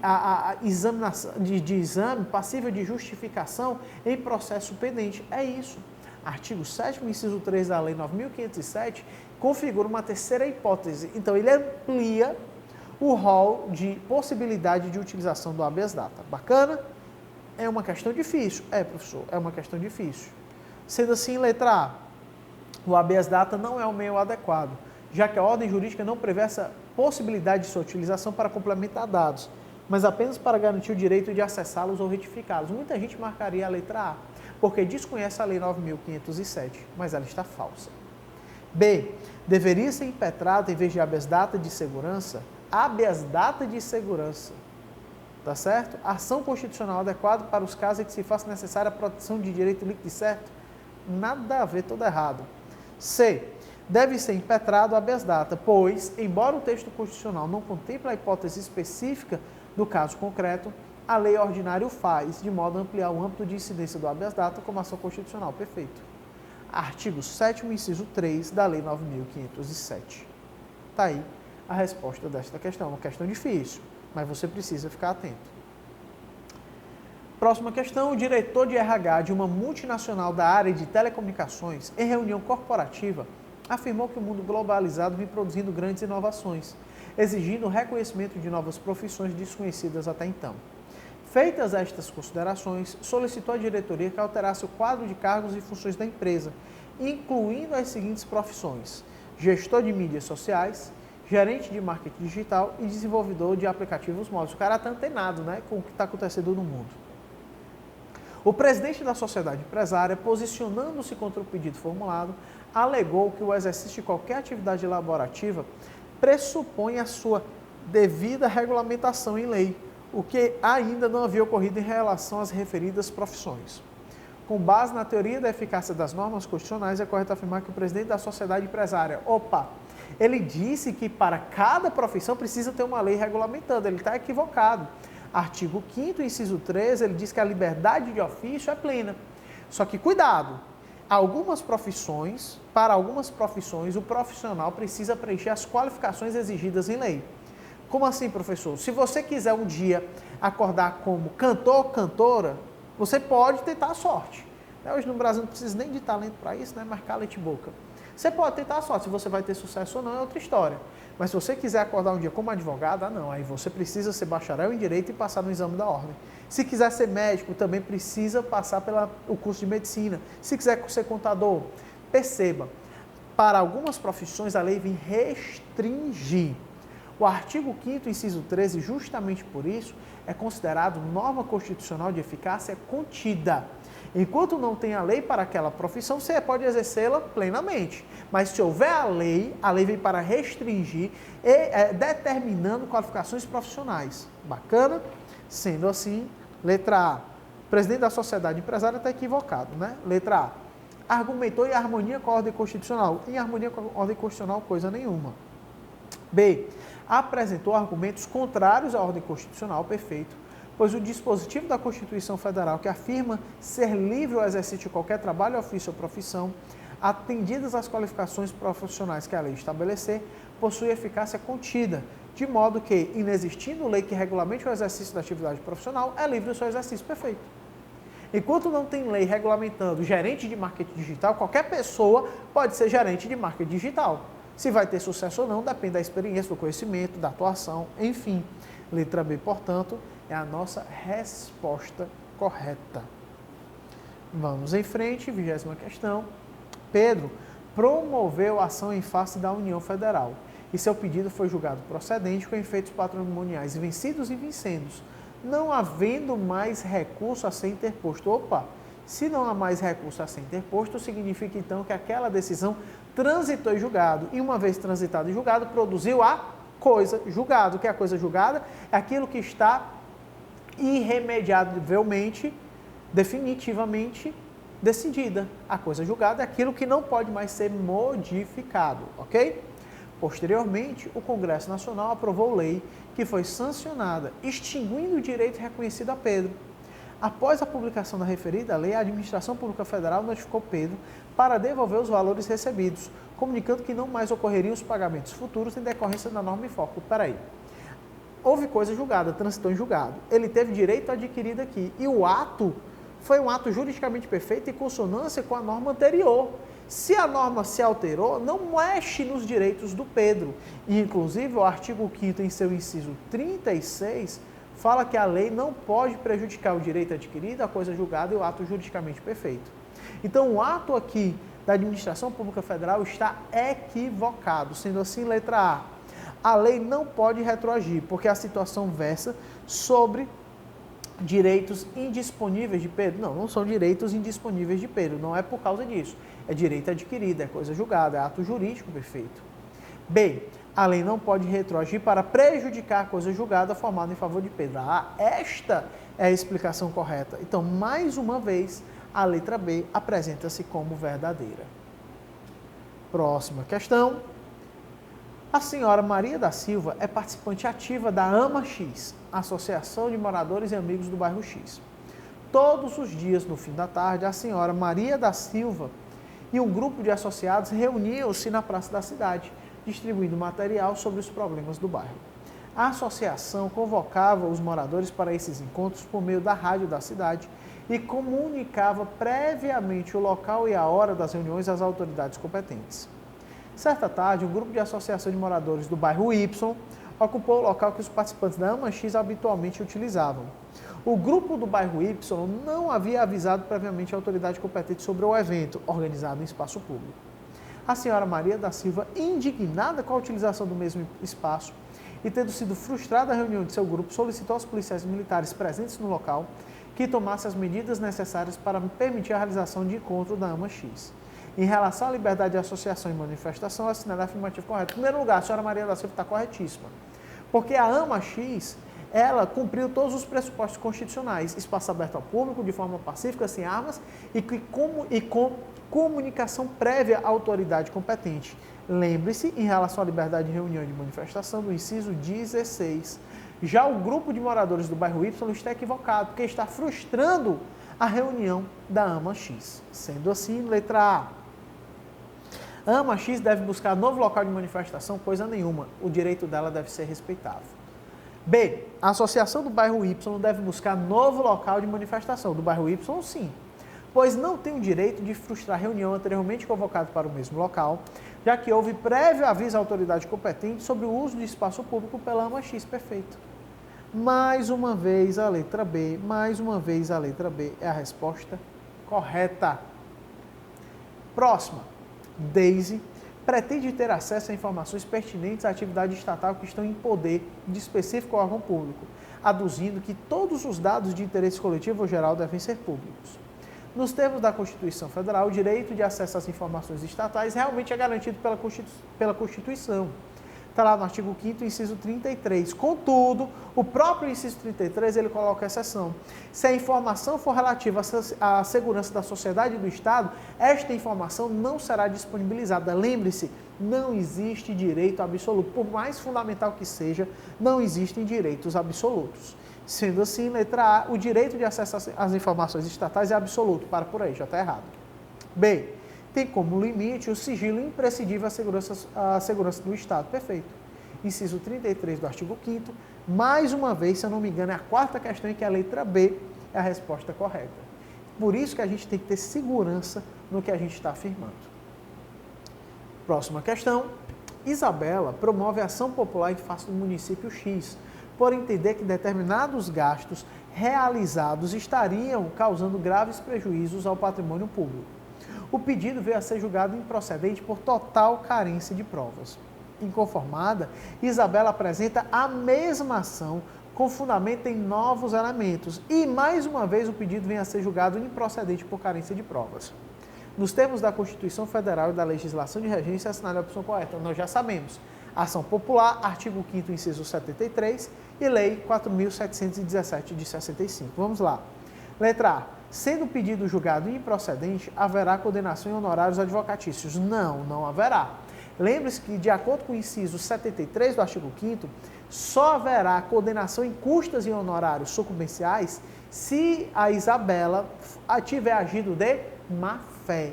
A: exame, passível de justificação em processo pendente. É isso. Artigo 7º, inciso 3 da Lei 9.507, configura uma terceira hipótese. Então, ele amplia o rol de possibilidade de utilização do habeas data. Bacana? É uma questão difícil. É, professor, é uma questão difícil. Sendo assim, letra A, o habeas data não é o meio adequado, já que a ordem jurídica não prevê essa possibilidade de sua utilização para complementar dados, mas apenas para garantir o direito de acessá-los ou retificá-los. Muita gente marcaria a letra A, porque desconhece a Lei 9.507, mas ela está falsa. B. Deveria ser impetrado, em vez de habeas data de segurança, habeas data de segurança. Tá certo? Ação constitucional adequada para os casos em que se faça necessária a proteção de direito líquido e certo? Nada a ver, tudo errado. C. Deve ser impetrado habeas data, pois, embora o texto constitucional não contemple a hipótese específica do caso concreto, a lei ordinária o faz, de modo a ampliar o âmbito de incidência do habeas data como ação constitucional. Perfeito. Artigo 7º, inciso 3 da Lei 9.507. Está aí a resposta desta questão. Uma questão difícil, mas você precisa ficar atento. Próxima questão: o diretor de RH de uma multinacional da área de telecomunicações, em reunião corporativa, afirmou que o mundo globalizado vem produzindo grandes inovações, exigindo o reconhecimento de novas profissões desconhecidas até então. Feitas estas considerações, solicitou à diretoria que alterasse o quadro de cargos e funções da empresa, incluindo as seguintes profissões: gestor de mídias sociais, gerente de marketing digital e desenvolvedor de aplicativos móveis. O cara está antenado, né, com o que está acontecendo no mundo. O presidente da sociedade empresária, posicionando-se contra o pedido formulado, alegou que o exercício de qualquer atividade laborativa pressupõe a sua devida regulamentação em lei, o que ainda não havia ocorrido em relação às referidas profissões. Com base na teoria da eficácia das normas constitucionais, é correto afirmar que o presidente da sociedade empresária, ele disse que para cada profissão precisa ter uma lei regulamentando, ele está equivocado. Artigo 5º, inciso 13, ele diz que a liberdade de ofício é plena. Só que cuidado, para algumas profissões, o profissional precisa preencher as qualificações exigidas em lei. Como assim, professor? Se você quiser um dia acordar como cantor, cantora, você pode tentar a sorte. Hoje no Brasil não precisa nem de talento para isso, né? Marcar leite boca. Você pode tentar a sorte, se você vai ter sucesso ou não é outra história. Mas se você quiser acordar um dia como advogado, não, aí você precisa ser bacharel em Direito e passar no exame da ordem. Se quiser ser médico, também precisa passar pelo curso de medicina. Se quiser ser contador, perceba, para algumas profissões a lei vem restringir. O artigo 5º, inciso 13, justamente por isso, é considerado norma constitucional de eficácia contida. Enquanto não tem a lei para aquela profissão, você pode exercê-la plenamente. Mas se houver a lei vem para restringir, determinando qualificações profissionais. Bacana? Sendo assim, letra A. O presidente da sociedade empresária está equivocado, né? Letra A. Argumentou em harmonia com a ordem constitucional. Em harmonia com a ordem constitucional, coisa nenhuma. B. Apresentou argumentos contrários à ordem constitucional. Perfeito. Pois o dispositivo da Constituição Federal, que afirma ser livre o exercício de qualquer trabalho, ofício ou profissão, atendidas as qualificações profissionais que a lei estabelecer, possui eficácia contida, de modo que, inexistindo lei que regulamente o exercício da atividade profissional, é livre o seu exercício. Perfeito. Enquanto não tem lei regulamentando gerente de marketing digital, qualquer pessoa pode ser gerente de marketing digital. Se vai ter sucesso ou não, depende da experiência, do conhecimento, da atuação, enfim. Letra B, portanto, é a nossa resposta correta. Vamos em frente, 20ª questão. Pedro promoveu ação em face da União Federal e seu pedido foi julgado procedente com efeitos patrimoniais vencidos e vincendos, não havendo mais recurso a ser interposto. Opa! Se não há mais recurso a ser interposto, significa então que aquela decisão transitou em julgado. E uma vez transitado em julgado, produziu a coisa julgada. O que é a coisa julgada? É aquilo que está irremediavelmente, definitivamente decidida. A coisa julgada é aquilo que não pode mais ser modificado, ok? Posteriormente, o Congresso Nacional aprovou lei que foi sancionada, extinguindo o direito reconhecido a Pedro. Após a publicação da referida lei, a Administração Pública Federal notificou Pedro para devolver os valores recebidos, comunicando que não mais ocorreriam os pagamentos futuros em decorrência da norma em foco. Peraí. Houve coisa julgada, transitou em julgado. Ele teve direito adquirido aqui. E o ato foi um ato juridicamente perfeito em consonância com a norma anterior. Se a norma se alterou, não mexe nos direitos do Pedro. E, inclusive, o artigo 5º, em seu inciso 36, fala que a lei não pode prejudicar o direito adquirido, a coisa julgada e o ato juridicamente perfeito. Então, o ato aqui da Administração Pública Federal está equivocado. Sendo assim, letra A lei não pode retroagir, porque a situação versa sobre direitos indisponíveis de Pedro. Não, não são direitos indisponíveis de Pedro, não é por causa disso. É direito adquirido, é coisa julgada, é ato jurídico perfeito. B, a lei não pode retroagir para prejudicar a coisa julgada formada em favor de Pedro. Esta é a explicação correta. Então, mais uma vez, a letra B apresenta-se como verdadeira. Próxima questão. A senhora Maria da Silva é participante ativa da AMA X, Associação de Moradores e Amigos do Bairro X. Todos os dias, no fim da tarde, a senhora Maria da Silva e um grupo de associados reuniam-se na praça da cidade, distribuindo material sobre os problemas do bairro. A associação convocava os moradores para esses encontros por meio da rádio da cidade e comunicava previamente o local e a hora das reuniões às autoridades competentes. Certa tarde, um grupo de associação de moradores do bairro Y ocupou o local que os participantes da AMA X habitualmente utilizavam. O grupo do bairro Y não havia avisado previamente a autoridade competente sobre o evento, organizado em espaço público. A senhora Maria da Silva, indignada com a utilização do mesmo espaço e tendo sido frustrada a reunião de seu grupo, solicitou aos policiais militares presentes no local que tomassem as medidas necessárias para permitir a realização de encontro da AMA X. Em relação à liberdade de associação e manifestação, assinale a afirmativa correta. Em primeiro lugar, a senhora Maria da Silva está corretíssima, porque a AMA X, ela cumpriu todos os pressupostos constitucionais, espaço aberto ao público, de forma pacífica, sem armas e com comunicação prévia à autoridade competente. Lembre-se, em relação à liberdade de reunião e de manifestação, do inciso 16. Já o grupo de moradores do bairro Y está equivocado, porque está frustrando a reunião da AMA X. Sendo assim, letra A. A AMA X deve buscar novo local de manifestação, coisa nenhuma. O direito dela deve ser respeitado. B. A associação do bairro Y deve buscar novo local de manifestação. Do bairro Y, sim, pois não tem o direito de frustrar a reunião anteriormente convocada para o mesmo local, já que houve prévio aviso à autoridade competente sobre o uso de espaço público pela AMA X. Perfeito. Mais uma vez a letra B, é a resposta correta. Próxima. Daisy pretende ter acesso a informações pertinentes à atividade estatal que estão em poder de específico órgão público, aduzindo que todos os dados de interesse coletivo ou geral devem ser públicos. Nos termos da Constituição Federal, o direito de acesso às informações estatais realmente é garantido pela Constituição. Está lá no artigo 5º, inciso 33. Contudo, o próprio inciso 33, ele coloca exceção. Se a informação for relativa à segurança da sociedade e do Estado, esta informação não será disponibilizada. Lembre-se, não existe direito absoluto. Por mais fundamental que seja, não existem direitos absolutos. Sendo assim, letra A, o direito de acesso às informações estatais é absoluto. Para por aí, já está errado. B. Tem como limite o sigilo imprescindível à segurança do Estado. Perfeito. Inciso 33 do artigo 5º. Mais uma vez, se eu não me engano, é a quarta questão em que a letra B é a resposta correta. Por isso que a gente tem que ter segurança no que a gente está afirmando. Próxima questão. Isabela promove ação popular em face do município X, por entender que determinados gastos realizados estariam causando graves prejuízos ao patrimônio público. O pedido veio a ser julgado improcedente por total carência de provas. Inconformada, Isabela apresenta a mesma ação com fundamento em novos elementos e, mais uma vez, o pedido vem a ser julgado improcedente por carência de provas. Nos termos da Constituição Federal e da legislação de regência, assinale a opção correta. Nós já sabemos. Ação popular, artigo 5º, inciso 73 e Lei 4.717 de 65. Vamos lá. Letra A. Sendo o pedido julgado improcedente, haverá condenação em honorários advocatícios? Não, não haverá. Lembre-se que, de acordo com o inciso 73 do artigo 5º, só haverá condenação em custas e honorários sucumbenciais se a Isabela tiver agido de má fé,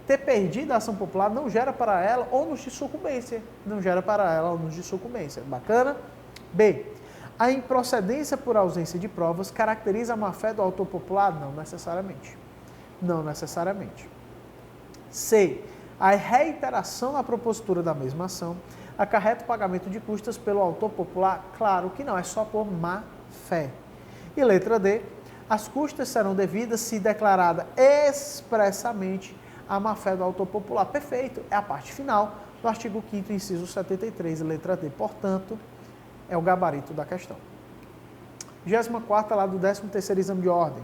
A: Ter perdido a ação popular não gera para ela ônus de sucumbência. Bacana? B. A improcedência por ausência de provas caracteriza a má-fé do autor popular? Não necessariamente. C. A reiteração na propositura da mesma ação acarreta o pagamento de custas pelo autor popular? Claro que não, é só por má-fé. E letra D. As custas serão devidas se declarada expressamente a má-fé do autor popular. Perfeito, é a parte final do artigo 5º, inciso 73, letra D. Portanto, é o gabarito da questão. 24ª, lá do 13º exame de ordem.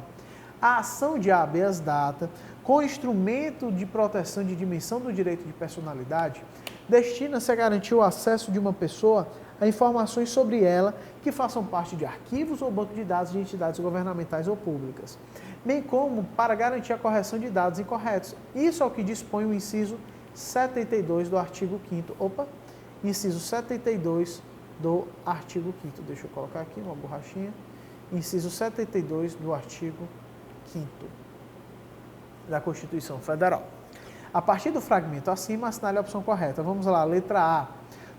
A: A ação de habeas data, com instrumento de proteção de dimensão do direito de personalidade, destina-se a garantir o acesso de uma pessoa a informações sobre ela que façam parte de arquivos ou banco de dados de entidades governamentais ou públicas, bem como para garantir a correção de dados incorretos. Isso é o que dispõe o inciso 72 do artigo 5º. Inciso 72 do artigo 5º. Deixa eu colocar aqui uma borrachinha. Inciso 72 do artigo 5º da Constituição Federal. A partir do fragmento acima, assinale a opção correta. Vamos lá, letra A.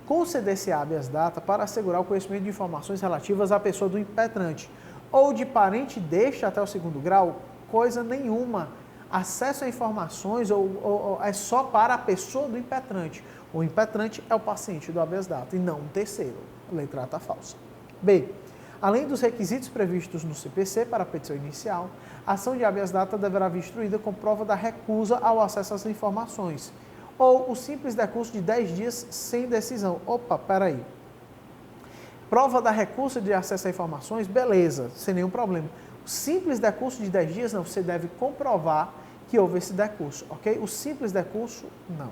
A: Conceder-se habeas data para assegurar o conhecimento de informações relativas à pessoa do impetrante ou de parente deste até o 2º grau? Coisa nenhuma. Acesso a informações é só para a pessoa do impetrante. O impetrante é o paciente do habeas data e não um terceiro. A letra A está falsa. B. Além dos requisitos previstos no CPC para a petição inicial, a ação de habeas data deverá vir instruída com prova da recusa ao acesso às informações ou o simples decurso de 10 dias sem decisão. Opa, peraí. Prova da recusa de acesso a informações, beleza, sem nenhum problema. O simples decurso de 10 dias, não, você deve comprovar que houve esse decurso, ok? O simples decurso, não.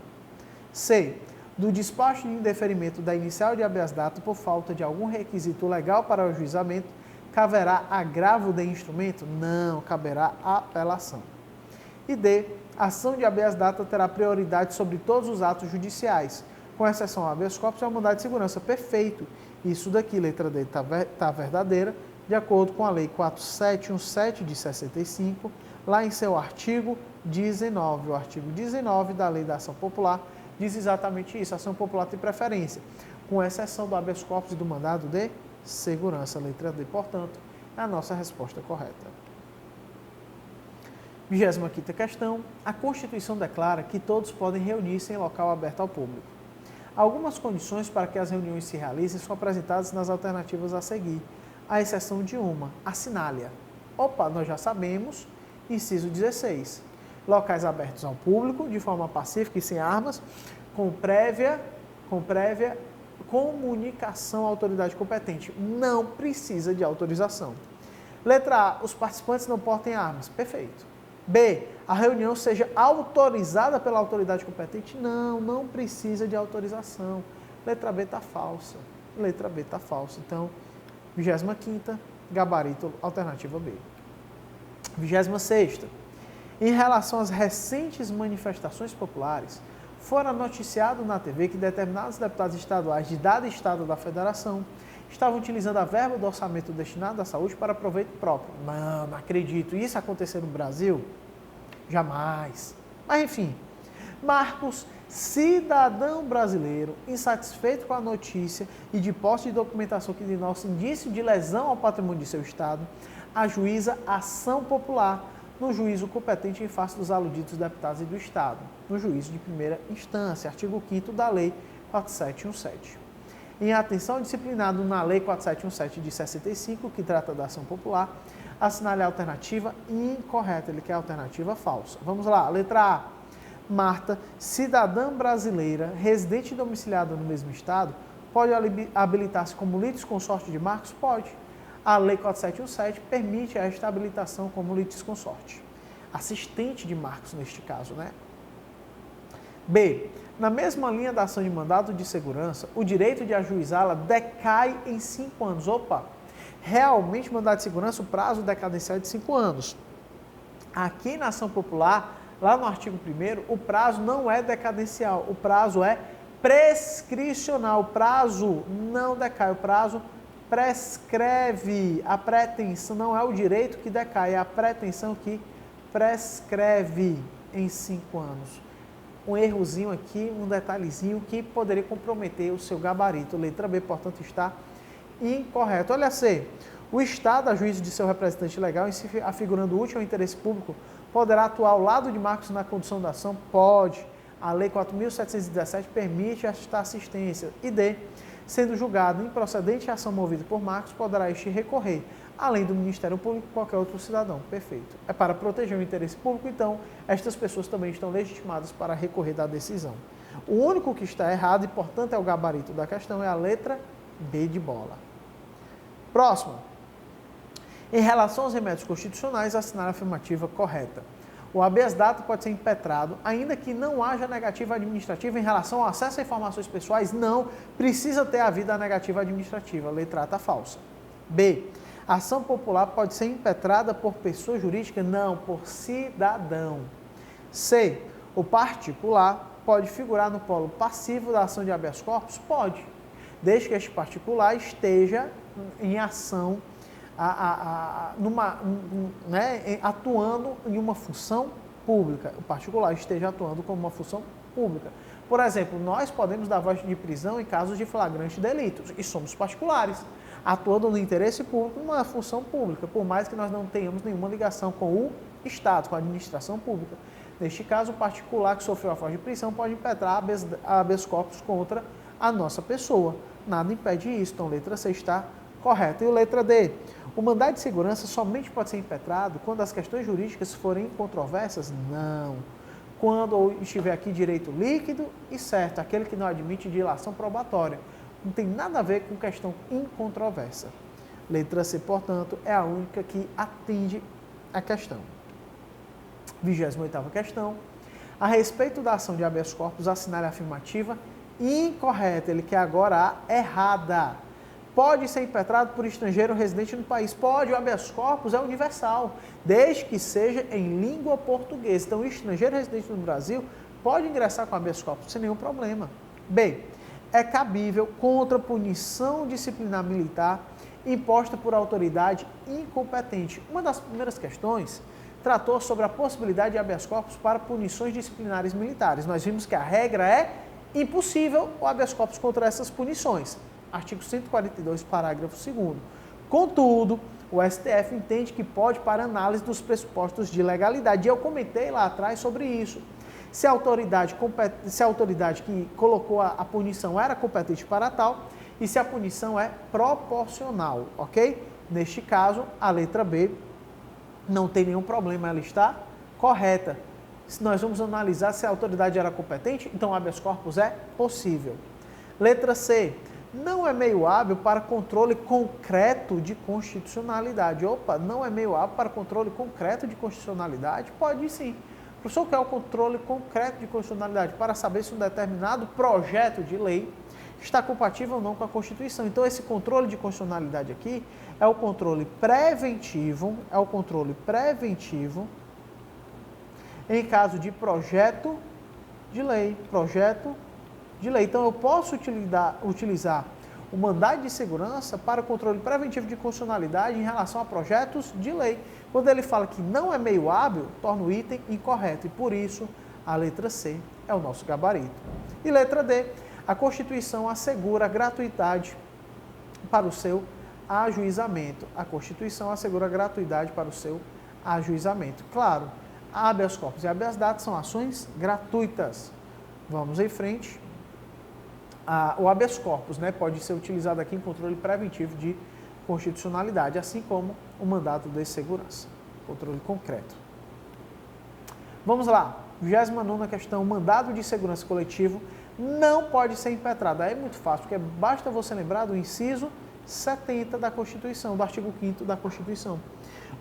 A: C. Do despacho de indeferimento da inicial de habeas data por falta de algum requisito legal para o ajuizamento, caberá agravo de instrumento? Não, caberá apelação. E D. A ação de habeas data terá prioridade sobre todos os atos judiciais, com exceção ao habeas corpus e ao mandado de segurança. Perfeito. Isso daqui, letra D, está verdadeira, de acordo com a Lei 4717 de 65, lá em seu artigo 19. O artigo 19 da Lei da Ação Popular diz exatamente isso. A ação popular tem preferência, com exceção do habeas corpus e do mandado de segurança. Letra D, portanto, é a nossa resposta correta. 25ª questão. A Constituição declara que todos podem reunir-se em local aberto ao público. Algumas condições para que as reuniões se realizem são apresentadas nas alternativas a seguir, à exceção de uma. Assinale-a. Opa, nós já sabemos. Inciso 16. Locais abertos ao público, de forma pacífica e sem armas, com prévia comunicação à autoridade competente. Não precisa de autorização. Letra A. Os participantes não portem armas. Perfeito. B. A reunião seja autorizada pela autoridade competente? Não, não precisa de autorização. Letra B está falsa. Então, 25ª, gabarito, alternativa B. 26ª. Em relação às recentes manifestações populares, fora noticiado na TV que determinados deputados estaduais de dado estado da federação estavam utilizando a verba do orçamento destinado à saúde para proveito próprio. Não acredito. Isso acontecer no Brasil? Jamais. Mas, enfim, Marcos, cidadão brasileiro, insatisfeito com a notícia e de posse de documentação que denota indício de lesão ao patrimônio de seu Estado, ajuiza ação popular no juízo competente em face dos aludidos deputados e do Estado, no juízo de primeira instância, artigo 5º da Lei 4717. Em atenção disciplinado na Lei 4717 de 65, que trata da ação popular, assinale a alternativa incorreta, ele quer a alternativa falsa. Vamos lá, letra A. Marta, cidadã brasileira, residente e domiciliada no mesmo Estado, pode habilitar-se como litisconsorte de Marcos? Pode. A Lei 4717 permite esta habilitação como litisconsorte. Assistente de Marcos, neste caso, né? B. Na mesma linha da ação de mandado de segurança, o direito de ajuizá-la decai em 5 anos. Opa! Realmente, mandado de segurança, o prazo decadencial é de 5 anos. Aqui na ação popular, lá no artigo 1º, o prazo não é decadencial, o prazo é prescricional. O prazo não decai, o prazo prescreve. A pretensão não é o direito que decai, é a pretensão que prescreve em 5 anos. Um errozinho aqui, um detalhezinho que poderia comprometer o seu gabarito. Letra B, portanto, está incorreto. Olha C. O Estado, a juízo de seu representante legal, em se afigurando útil ao interesse público, poderá atuar ao lado de Marcos na condução da ação? Pode. A Lei 4.717 permite esta assistência. E D. Sendo julgado improcedente a ação movida por Marcos, poderá este recorrer, além do Ministério Público, qualquer outro cidadão. Perfeito. É para proteger o interesse público, então, estas pessoas também estão legitimadas para recorrer da decisão. O único que está errado, e portanto é o gabarito da questão, é a letra B de bola. Próximo. Em relação aos remédios constitucionais, assinar a afirmativa correta. O habeas data pode ser impetrado, ainda que não haja negativa administrativa em relação ao acesso a informações pessoais. Não precisa ter havido a negativa administrativa. Letra A está falsa. B. A ação popular pode ser impetrada por pessoa jurídica? Não, por cidadão. C. O particular pode figurar no polo passivo da ação de habeas corpus? Pode, desde que este particular esteja em ação, atuando em uma função pública. O particular esteja atuando como uma função pública. Por exemplo, nós podemos dar voz de prisão em casos de flagrante delitos e somos particulares, atuando no interesse público numa função pública, por mais que nós não tenhamos nenhuma ligação com o Estado, com a administração pública. Neste caso, o particular que sofreu a voz de prisão pode impetrar habeas corpus contra a nossa pessoa. Nada impede isso, então letra C está correta. E a letra D, o mandado de segurança somente pode ser impetrado quando as questões jurídicas forem incontroversas? Não. Quando estiver aqui direito líquido e certo, aquele que não admite dilação probatória. Não tem nada a ver com questão incontroversa. Letra C, portanto, é a única que atende a questão. 28ª questão. A respeito da ação de habeas corpus, assinar a afirmativa incorreta. Ele quer agora a errada. Pode ser impetrado por estrangeiro residente no país? Pode, o habeas corpus é universal, desde que seja em língua portuguesa. Então, o estrangeiro residente no Brasil pode ingressar com habeas corpus sem nenhum problema. B. É cabível contra punição disciplinar militar imposta por autoridade incompetente. Uma das primeiras questões tratou sobre a possibilidade de habeas corpus para punições disciplinares militares. Nós vimos que a regra é impossível o habeas corpus contra essas punições. Artigo 142, parágrafo 2º. Contudo, o STF entende que pode para análise dos pressupostos de legalidade. E eu comentei lá atrás sobre isso. Se a autoridade que colocou a punição era competente para tal e se a punição é proporcional, ok? Neste caso, a letra B não tem nenhum problema, ela está correta. Se nós vamos analisar se a autoridade era competente, então o habeas corpus é possível. Letra C. Não é meio hábil para controle concreto de constitucionalidade. Opa, não é meio hábil para controle concreto de constitucionalidade? Pode sim. O professor quer o controle concreto de constitucionalidade para saber se um determinado projeto de lei está compatível ou não com a Constituição. Então, esse controle de constitucionalidade aqui é o controle preventivo, em caso de projeto de lei, Então, eu posso utilizar o mandado de segurança para o controle preventivo de constitucionalidade em relação a projetos de lei. Quando ele fala que não é meio hábil, torna o item incorreto. E por isso, a letra C é o nosso gabarito. E letra D, a Constituição assegura a gratuidade para o seu ajuizamento. A Constituição assegura gratuidade para o seu ajuizamento. Claro, habeas corpus e habeas data são ações gratuitas. Vamos em frente. O habeas corpus, né, pode ser utilizado aqui em controle preventivo de constitucionalidade, assim como o mandato de segurança, controle concreto. Vamos lá, 29ª questão, mandado de segurança coletivo não pode ser impetrado. Aí é muito fácil, porque basta você lembrar do inciso 70 da Constituição, do artigo 5º da Constituição.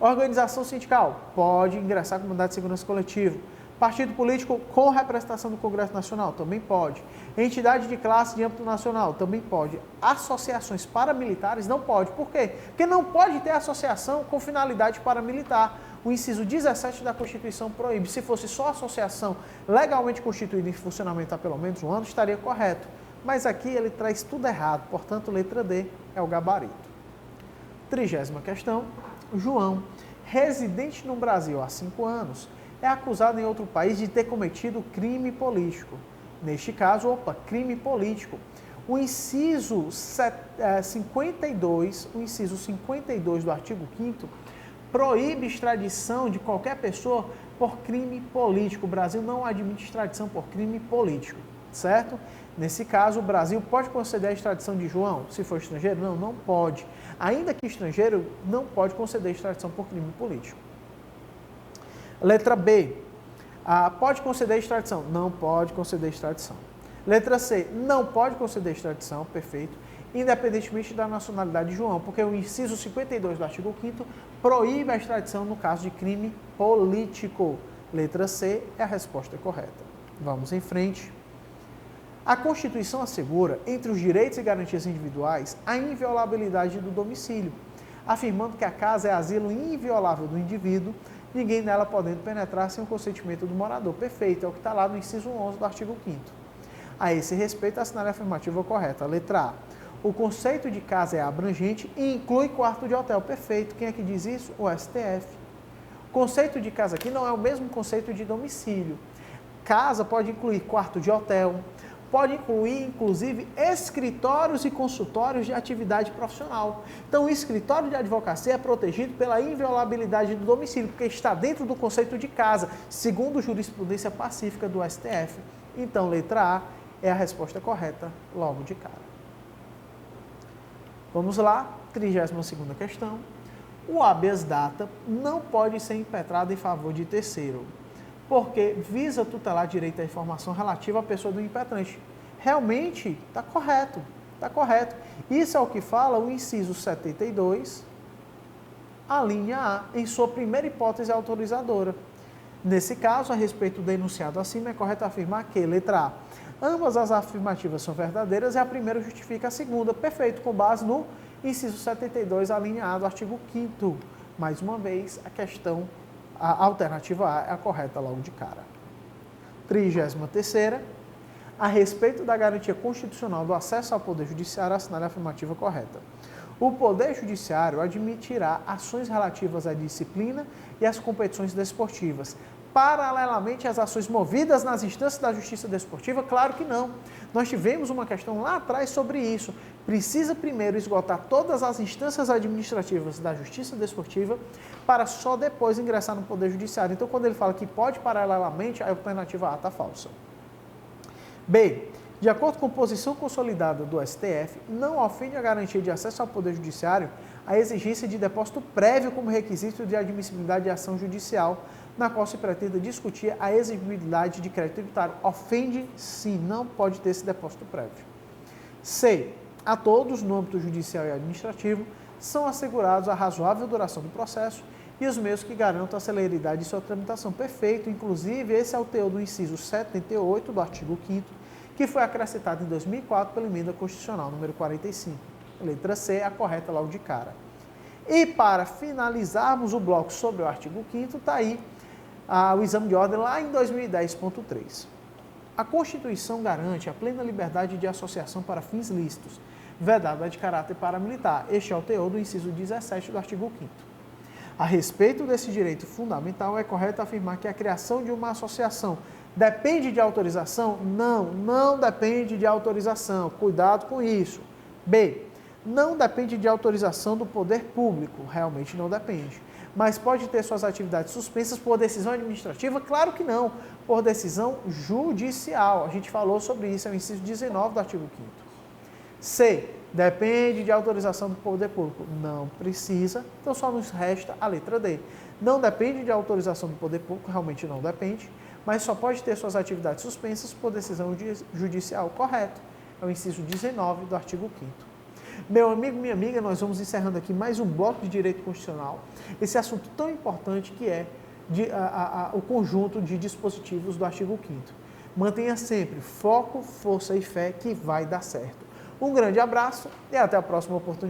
A: Organização sindical pode ingressar com mandado de segurança coletivo. Partido político com representação do Congresso Nacional também pode. Entidade de classe de âmbito nacional também pode. Associações paramilitares não pode. Por quê? Porque não pode ter associação com finalidade paramilitar. O inciso 17 da Constituição proíbe. Se fosse só associação legalmente constituída em funcionamento há pelo menos um ano, estaria correto. Mas aqui ele traz tudo errado, portanto, letra D é o gabarito. 30ª questão. João, residente no Brasil há 5 anos, é acusado em outro país de ter cometido crime político. Neste caso, crime político. O inciso 52 do artigo 5º proíbe extradição de qualquer pessoa por crime político. O Brasil não admite extradição por crime político, certo? Nesse caso, o Brasil pode conceder a extradição de João, se for estrangeiro? Não, não pode. Ainda que estrangeiro, não pode conceder extradição por crime político. Letra B. Pode conceder extradição? Não pode conceder extradição. Letra C. Não pode conceder extradição, perfeito, independentemente da nacionalidade de João, porque o inciso 52 do artigo 5º proíbe a extradição no caso de crime político. Letra C é a resposta correta. Vamos em frente. A Constituição assegura, entre os direitos e garantias individuais, a inviolabilidade do domicílio, afirmando que a casa é asilo inviolável do indivíduo, ninguém nela podendo penetrar sem o consentimento do morador. Perfeito, é o que está lá no inciso 11 do artigo 5º. A esse respeito, assinale a afirmativa correta. Letra A. O conceito de casa é abrangente e inclui quarto de hotel. Perfeito. Quem é que diz isso? O STF. O conceito de casa aqui não é o mesmo conceito de domicílio. Casa pode incluir quarto de hotel, pode incluir, inclusive, escritórios e consultórios de atividade profissional. Então, o escritório de advocacia é protegido pela inviolabilidade do domicílio, porque está dentro do conceito de casa, segundo jurisprudência pacífica do STF. Então, letra A é a resposta correta logo de cara. Vamos lá, 32ª questão. O habeas data não pode ser impetrado em favor de terceiro, porque visa tutelar direito à informação relativa à pessoa do impetrante. Realmente, está correto, está correto. Isso é o que fala o inciso 72, a linha A, em sua primeira hipótese autorizadora. Nesse caso, a respeito do enunciado acima, é correto afirmar que, letra A, ambas as afirmativas são verdadeiras e a primeira justifica a segunda. Perfeito, com base no inciso 72, a linha A do artigo 5º. Mais uma vez, a alternativa A é a correta logo de cara. 33ª. A respeito da garantia constitucional do acesso ao Poder Judiciário, assinale a afirmativa correta. O Poder Judiciário admitirá ações relativas à disciplina e às competições desportivas, paralelamente às ações movidas nas instâncias da Justiça Desportiva? Claro que não. Nós tivemos uma questão lá atrás sobre isso. Precisa primeiro esgotar todas as instâncias administrativas da Justiça Desportiva para só depois ingressar no Poder Judiciário. Então, quando ele fala que pode paralelamente, a alternativa A está falsa. B. De acordo com a posição consolidada do STF, não ofende a garantia de acesso ao Poder Judiciário a exigência de depósito prévio como requisito de admissibilidade de ação judicial, na qual se pretenda discutir a exigibilidade de crédito tributário. Ofende, sim, não pode ter esse depósito prévio. C. A todos, no âmbito judicial e administrativo, são assegurados a razoável duração do processo e os meios que garantam a celeridade de sua tramitação. Perfeito, inclusive, esse é o teor do inciso 78 do artigo 5º, que foi acrescentado em 2004 pela emenda constitucional número 45. Letra C é a correta logo de cara. E para finalizarmos o bloco sobre o artigo 5º, está aí o exame de ordem lá em 2010.3. A Constituição garante a plena liberdade de associação para fins lícitos, vedada de caráter paramilitar. Este é o teor do inciso 17 do artigo 5º. A respeito desse direito fundamental, é correto afirmar que a criação de uma associação depende de autorização? Não, não depende de autorização. Cuidado com isso. B. não depende de autorização do poder público, realmente não depende. Mas pode ter suas atividades suspensas por decisão administrativa? Claro que não, por decisão judicial. A gente falou sobre isso, é o inciso 19 do artigo 5º. C. Depende de autorização do poder público? Não precisa, então só nos resta a letra D. Não depende de autorização do poder público, realmente não depende, mas só pode ter suas atividades suspensas por decisão judicial. Correto, é o inciso 19 do artigo 5º. Meu amigo, minha amiga, nós vamos encerrando aqui mais um bloco de direito constitucional, esse assunto tão importante que é o conjunto de dispositivos do artigo 5º. Mantenha sempre foco, força e fé que vai dar certo. Um grande abraço e até a próxima oportunidade.